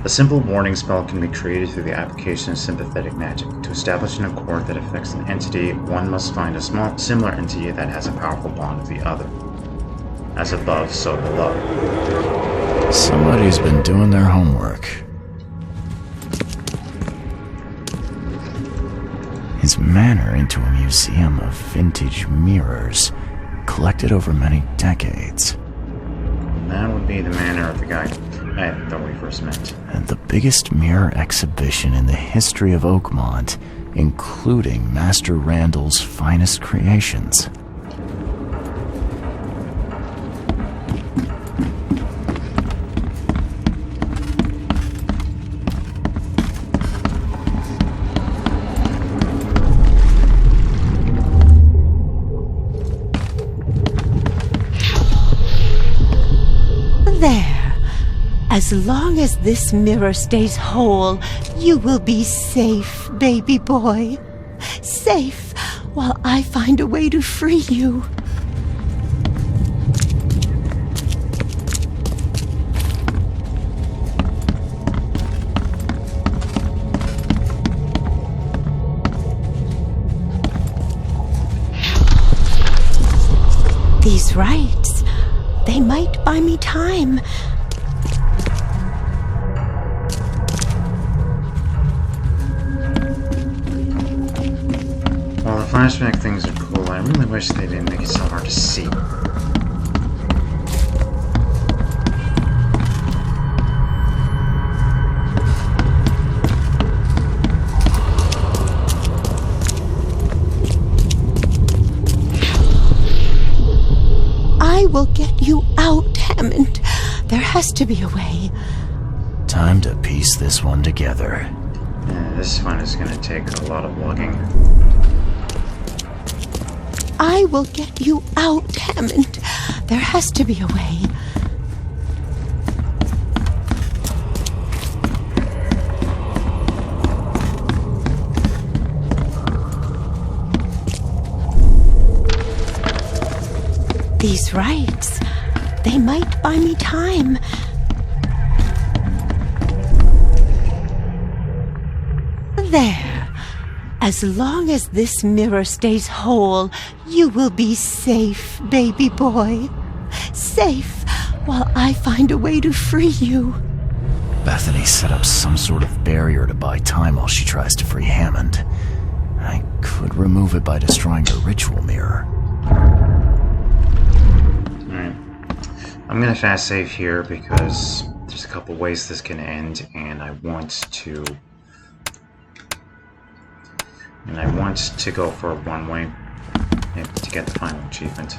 A simple warning spell can be created through the application of sympathetic magic. To establish an accord that affects an entity, one must find a similar entity that has a powerful bond with the other. As above, so below. Somebody's been doing their homework. His manor into a museum of vintage mirrors, collected over many decades. And that would be the manner of the guy I thought we first met. And the biggest mirror exhibition in the history of Oakmont, including Master Randall's finest creations. There. As long as this mirror stays whole, you will be safe, baby boy. Safe while I find a way to free you. These rites, they might buy me time. While the flashback things are cool, I really wish they didn't make it so hard to see. I will get you out, Hammond. There has to be a way. Time to piece this one together. Yeah, this one is gonna take a lot of lugging. I will get you out, Hammond. There has to be a way. These rites, they might buy me time. There. As long as this mirror stays whole, you will be safe, baby boy. Safe while I find a way to free you. Bethany set up some sort of barrier to buy time while she tries to free Hammond. I could remove it by destroying the ritual mirror. Alright. I'm gonna fast save here because there's a couple ways this can end, and I want to go for a one-way to get the final achievement.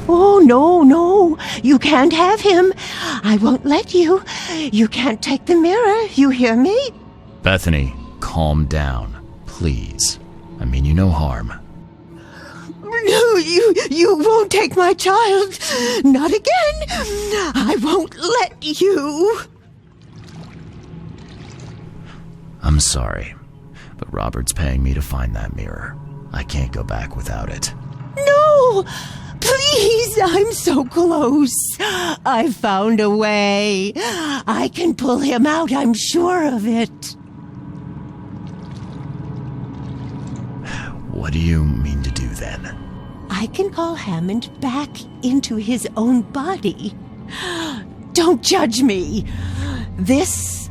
Oh, no, you can't have him. I won't let you. You can't take the mirror, you hear me? Bethany, calm down, please. I mean you no harm. No, you won't take my child. Not again. I won't let you. I'm sorry, but Robert's paying me to find that mirror. I can't go back without it. No! Please, I'm so close. I found a way. I can pull him out, I'm sure of it. What do you mean to do then? I can call Hammond back into his own body. Don't judge me. This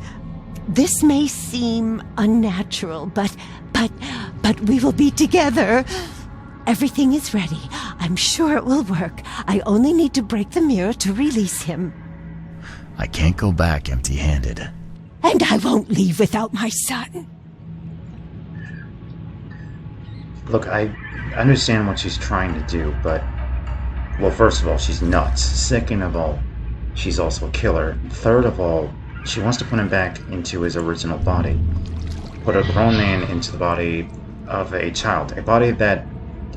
may seem unnatural, but we will be together. Everything is ready. I'm sure it will work. I only need to break the mirror to release him. I can't go back empty-handed. And I won't leave without my son. Look, I understand what she's trying to do, but... Well, first of all, she's nuts. Second of all, she's also a killer. Third of all, she wants to put him back into his original body. Put a grown man into the body of a child. A body that,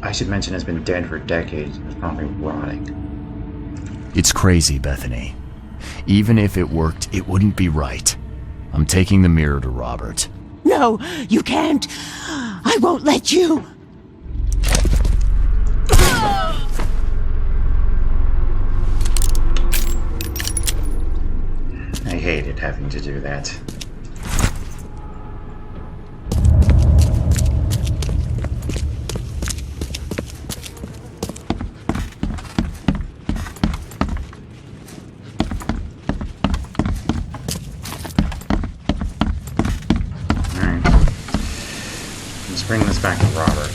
I should mention, has been dead for decades and is probably rotting. It's crazy, Bethany. Even if it worked, it wouldn't be right. I'm taking the mirror to Robert. No, you can't. I won't let you. I hated having to do that. Alright. Let's bring this back to Robert.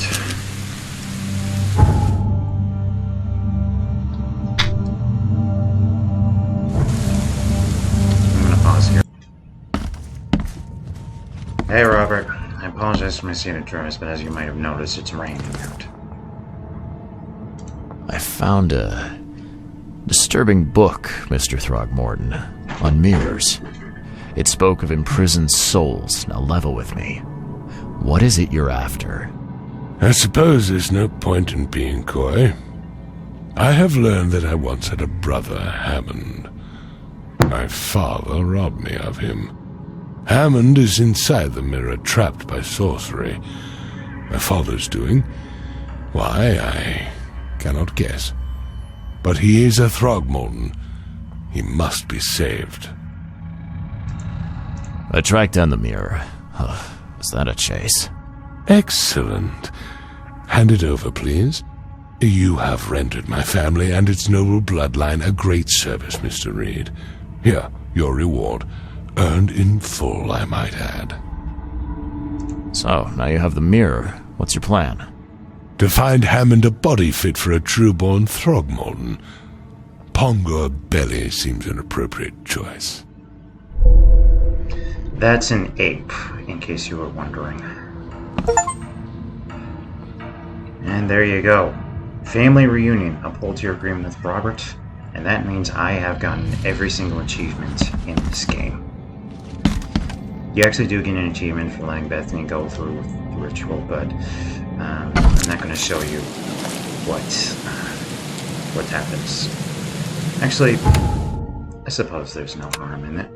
Hey Robert, I apologize for missing the address, but as you might have noticed, it's raining out. I found a disturbing book, Mr. Throgmorton, on mirrors. It spoke of imprisoned souls. Now level with me. What is it you're after? I suppose there's no point in being coy. I have learned that I once had a brother, Hammond. My father robbed me of him. Hammond is inside the mirror, trapped by sorcery. My father's doing? Why, I cannot guess. But he is a Throgmorton. He must be saved. I tracked down the mirror. Was that a chase? Excellent. Hand it over, please. You have rendered my family and its noble bloodline a great service, Mr. Reed. Here, your reward. Earned in full, I might add. So, now you have the mirror. What's your plan? To find Hammond a body fit for a true-born Throgmorton. Pongo Belly seems an appropriate choice. That's an ape, in case you were wondering. And there you go. Family reunion. Uphold your agreement with Robert, and that means I have gotten every single achievement in this game. You actually do get an achievement for letting Bethany go through the ritual, but I'm not going to show you what happens. Actually, I suppose there's no harm in it.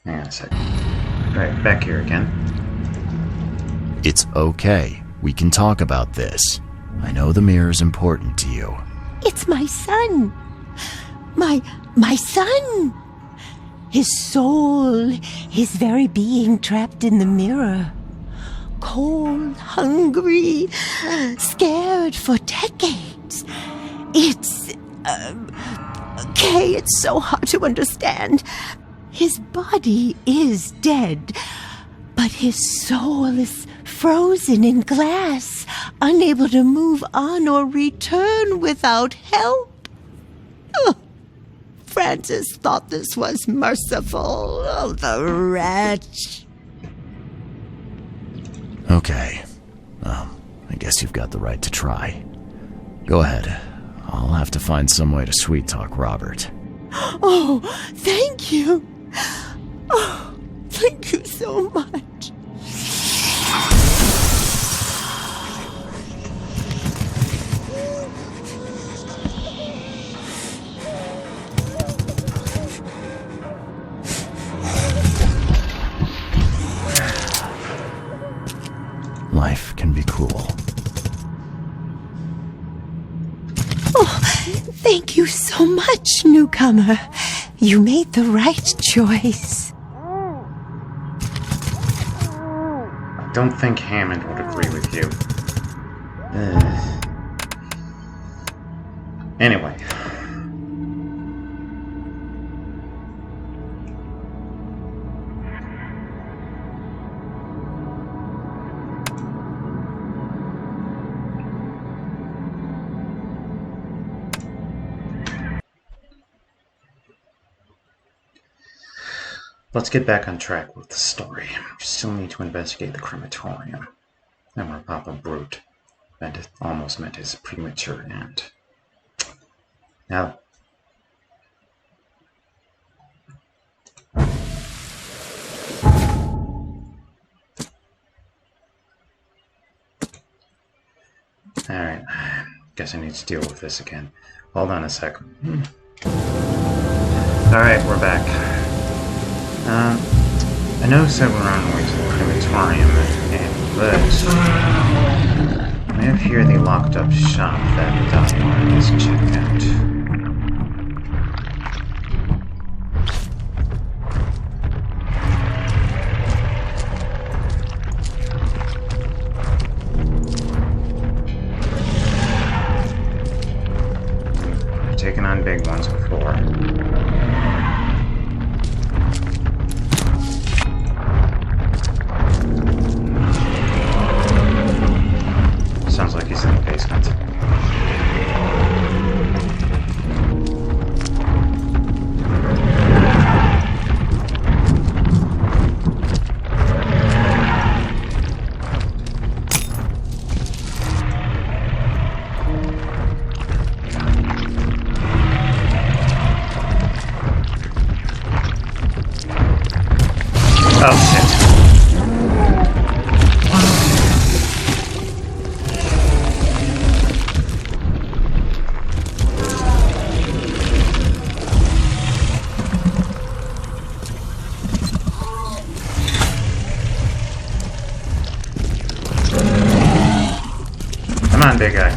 Hang on a second. Right, back here again. It's okay. We can talk about this. I know the mirror is important to you. It's my son. My son. His soul, his very being trapped in the mirror. Cold, hungry, scared for decades. It's... okay, it's so hard to understand. His body is dead, but his soul is frozen in glass, unable to move on or return without help. Oh, Francis thought this was merciful. Oh, the wretch. Okay. Well, I guess you've got the right to try. Go ahead. I'll have to find some way to sweet-talk Robert. Oh, thank you. Oh, thank you so much. Oh, thank you so much, newcomer. You made the right choice. I don't think Hammond would agree with you. Anyway. Let's get back on track with the story. We still need to investigate the crematorium, and where Papa Brute almost met his premature end. Now, alright, guess I need to deal with this again. Hold on a sec. Alright, we're back. I noticed that we're on our way to the crematorium, but I have here the locked up shop that Doc wanted us to check out. We've taken on big ones before. Sounds like he's in the basement. Oh shit. Come on, big guy.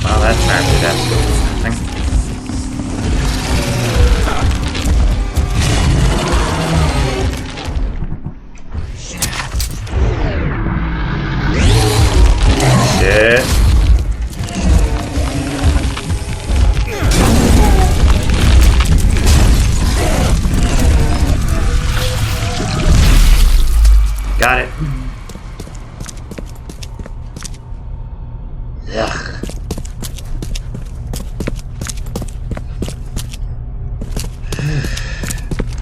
Wow, that trap did absolutely nothing. Shit. Got it. Ugh.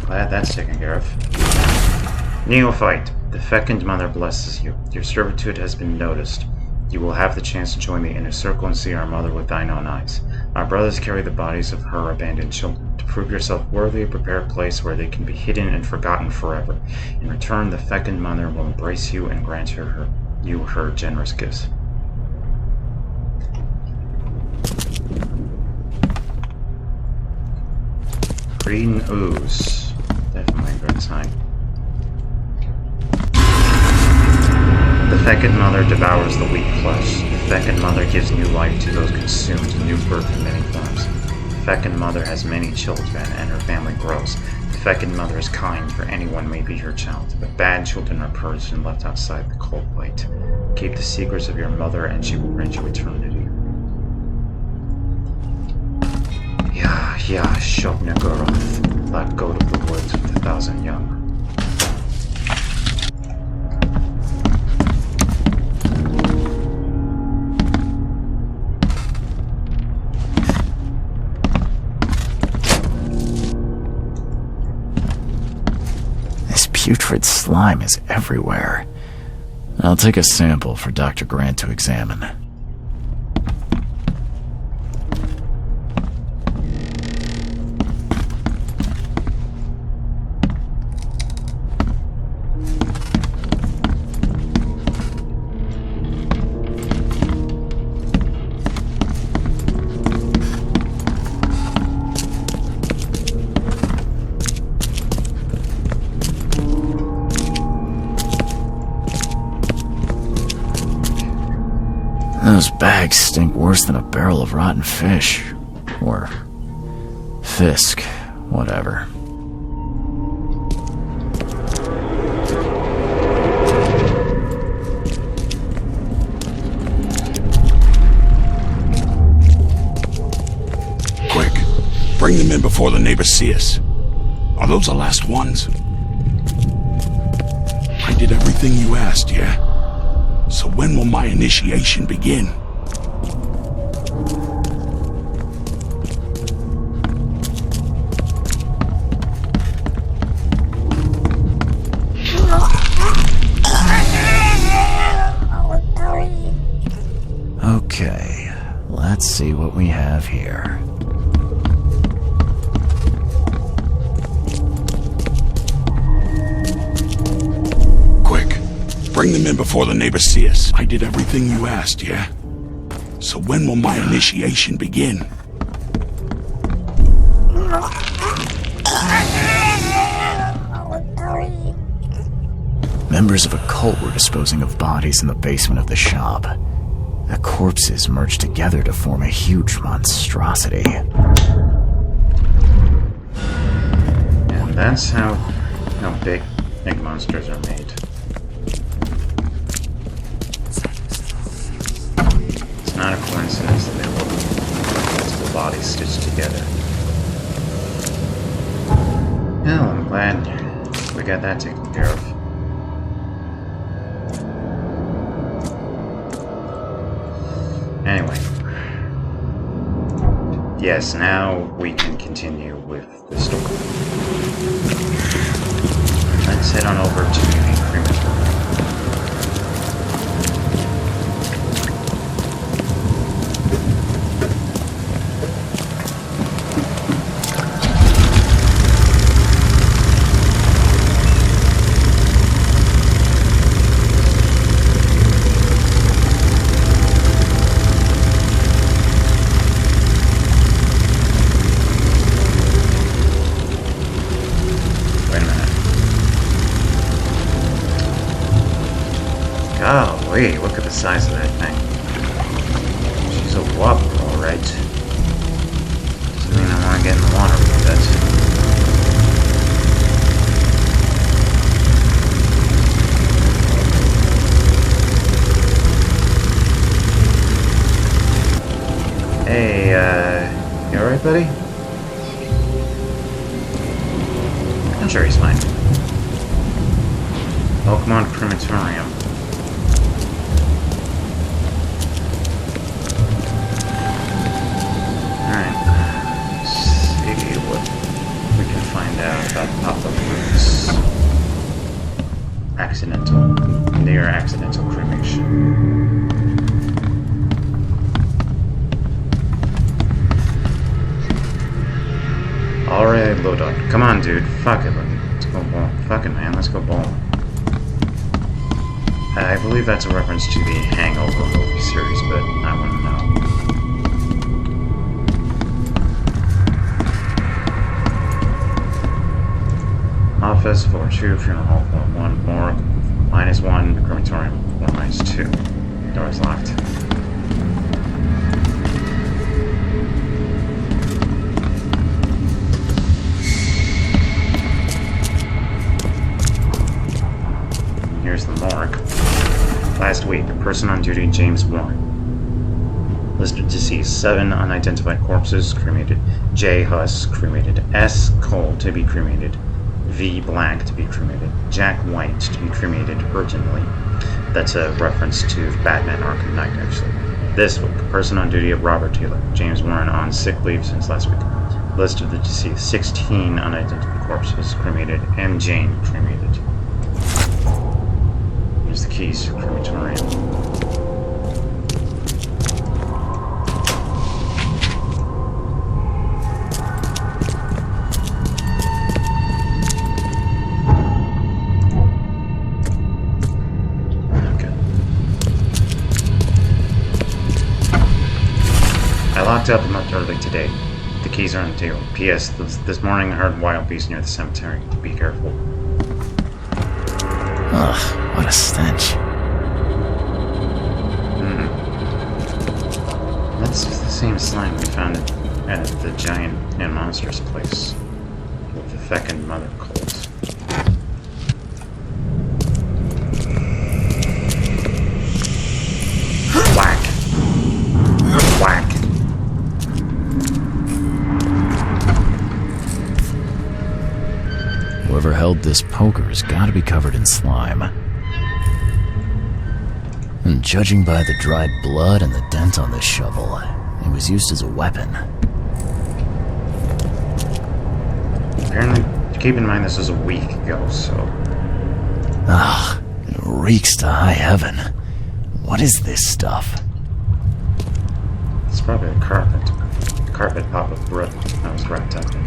Glad that's taken care of. Neophyte, the fecund mother blesses you. Your servitude has been noticed. You will have the chance to join the inner circle and see our mother with thine own eyes. Our brothers carry the bodies of her abandoned children. To prove yourself worthy, prepare a place where they can be hidden and forgotten forever. In return, the fecund mother will embrace you and grant you her generous gifts. Green ooze. Definitely a good sign. The fecund mother devours the weak flesh. The fecund mother gives new life to those consumed, new birth in many forms. The fecund mother has many children, and her family grows. The fecund mother is kind, for anyone may be her child, but bad children are purged and left outside the cold light. Keep the secrets of your mother, and she will grant you eternity. Yeah, Shobnagoroth, black goat of the woods with 1,000 young. Putrid slime is everywhere. I'll take a sample for Dr. Grant to examine. legs stink worse than a barrel of rotten fish. Or Fisk, whatever. Quick, bring them in before the neighbors see us. Are those the last ones? I did everything you asked, yeah? So when will my initiation begin? Okay, let's see what we have here. Quick, bring them in before the neighbors see us. I did everything you asked, yeah? So when will my initiation begin? Members of a cult were disposing of bodies in the basement of the shop. The corpses merged together to form a huge monstrosity. And that's how big monsters are made. It's not a coincidence that they look multiple bodies stitched together. Well, I'm glad we got that taken care of. Anyway. Yes, now we can continue with the story. Let's head on over to the crematorium. Golly, look at the size of that thing. She's a whoop, alright. Doesn't mean I want to get in the water with it. Hey, you alright, buddy? I'm sure he's fine. Oakmont Crematorium. Near accidental cremation. Alright, Lodon. Come on, dude. Fuck it. Let's go bowling. Fuck it, man. Let's go bowling. I believe that's a reference to the Hangover movie series, but I wouldn't know. Office, floor 2, funeral hall, floor 1, morgue, -1, crematorium, floor -2. Door is locked. Here's the morgue. Last week, a person on duty, James Warren. Listed deceased, 7 unidentified corpses, cremated. J. Huss, cremated. S. Cole, to be cremated. V. Black, to be cremated. Jack White, to be cremated urgently. That's a reference to Batman Arkham Knight, actually. This week, person on duty of Robert Taylor. James Warren on sick leave since last week. List of the deceased, 16 unidentified corpses, cremated. M. Jane, cremated. Here's the keys to the crematorium. Locked up a month early today. The keys are on the table. P.S. This morning I heard wild beasts near the cemetery. Be careful. Ugh, what a stench. That's the same slime we found at the giant and monsters place. With the feckin' mother cold. Whack! Whack! Whoever held this poker has got to be covered in slime. And judging by the dried blood and the dent on this shovel, it was used as a weapon. Apparently, keep in mind this was a week ago, so... Ugh, it reeks to high heaven. What is this stuff? It's probably a carpet. A carpet pop of blood that was wrapped up in.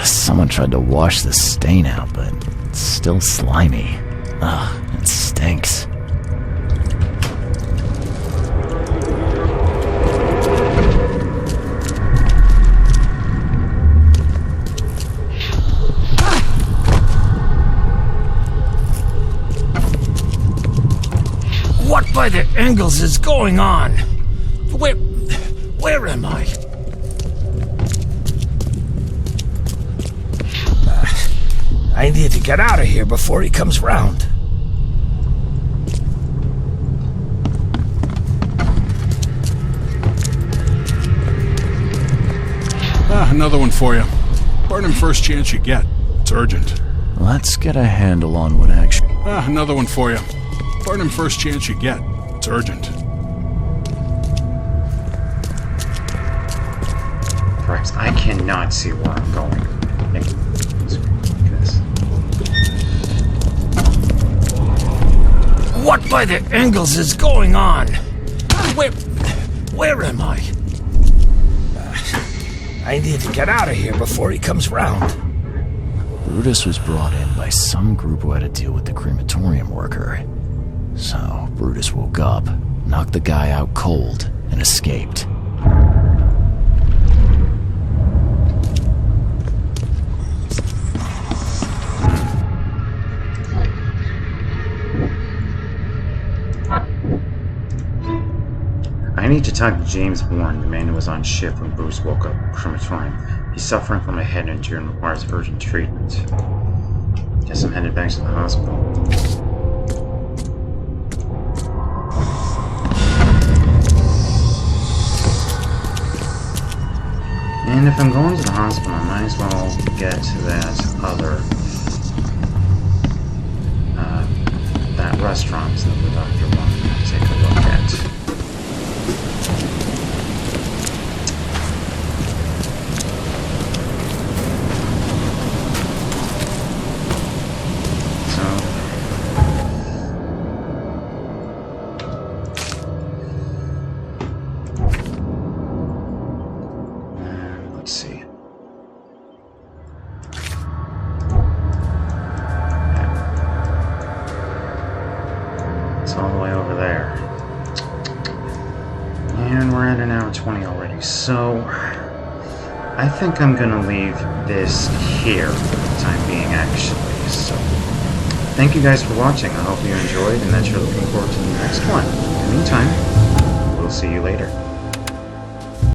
Someone tried to wash the stain out, but it's still slimy. Ugh, it stinks. What by the angles is going on? Where am I? I need to get out of here before he comes round. Another one for you. Burn him first chance you get. It's urgent. Let's get a handle on what actually... Another one for you. Burn him first chance you get. It's urgent. Christ, I cannot see where I'm going. Look at this. What by the angles is going on? Where am I? I need to get out of here before he comes round. Brutus was brought in by some group who had to deal with the crematorium worker. So, Brutus woke up, knocked the guy out cold, and escaped. I need to talk to James Bourne, the man who was on shift when Bruce woke up in crematorium. He's suffering from a head injury and requires urgent treatment. Guess I'm headed back to the hospital. And if I'm going to the hospital, I might as well get to that other... that restaurant that the doctor wanted me to take a look at. Let's see. It's all the way over there. And we're at an hour 20 already, so I think I'm gonna leave this here for the time being, actually. So thank you guys for watching. I hope you enjoyed and that you're looking forward to the next one. In the meantime, we'll see you later.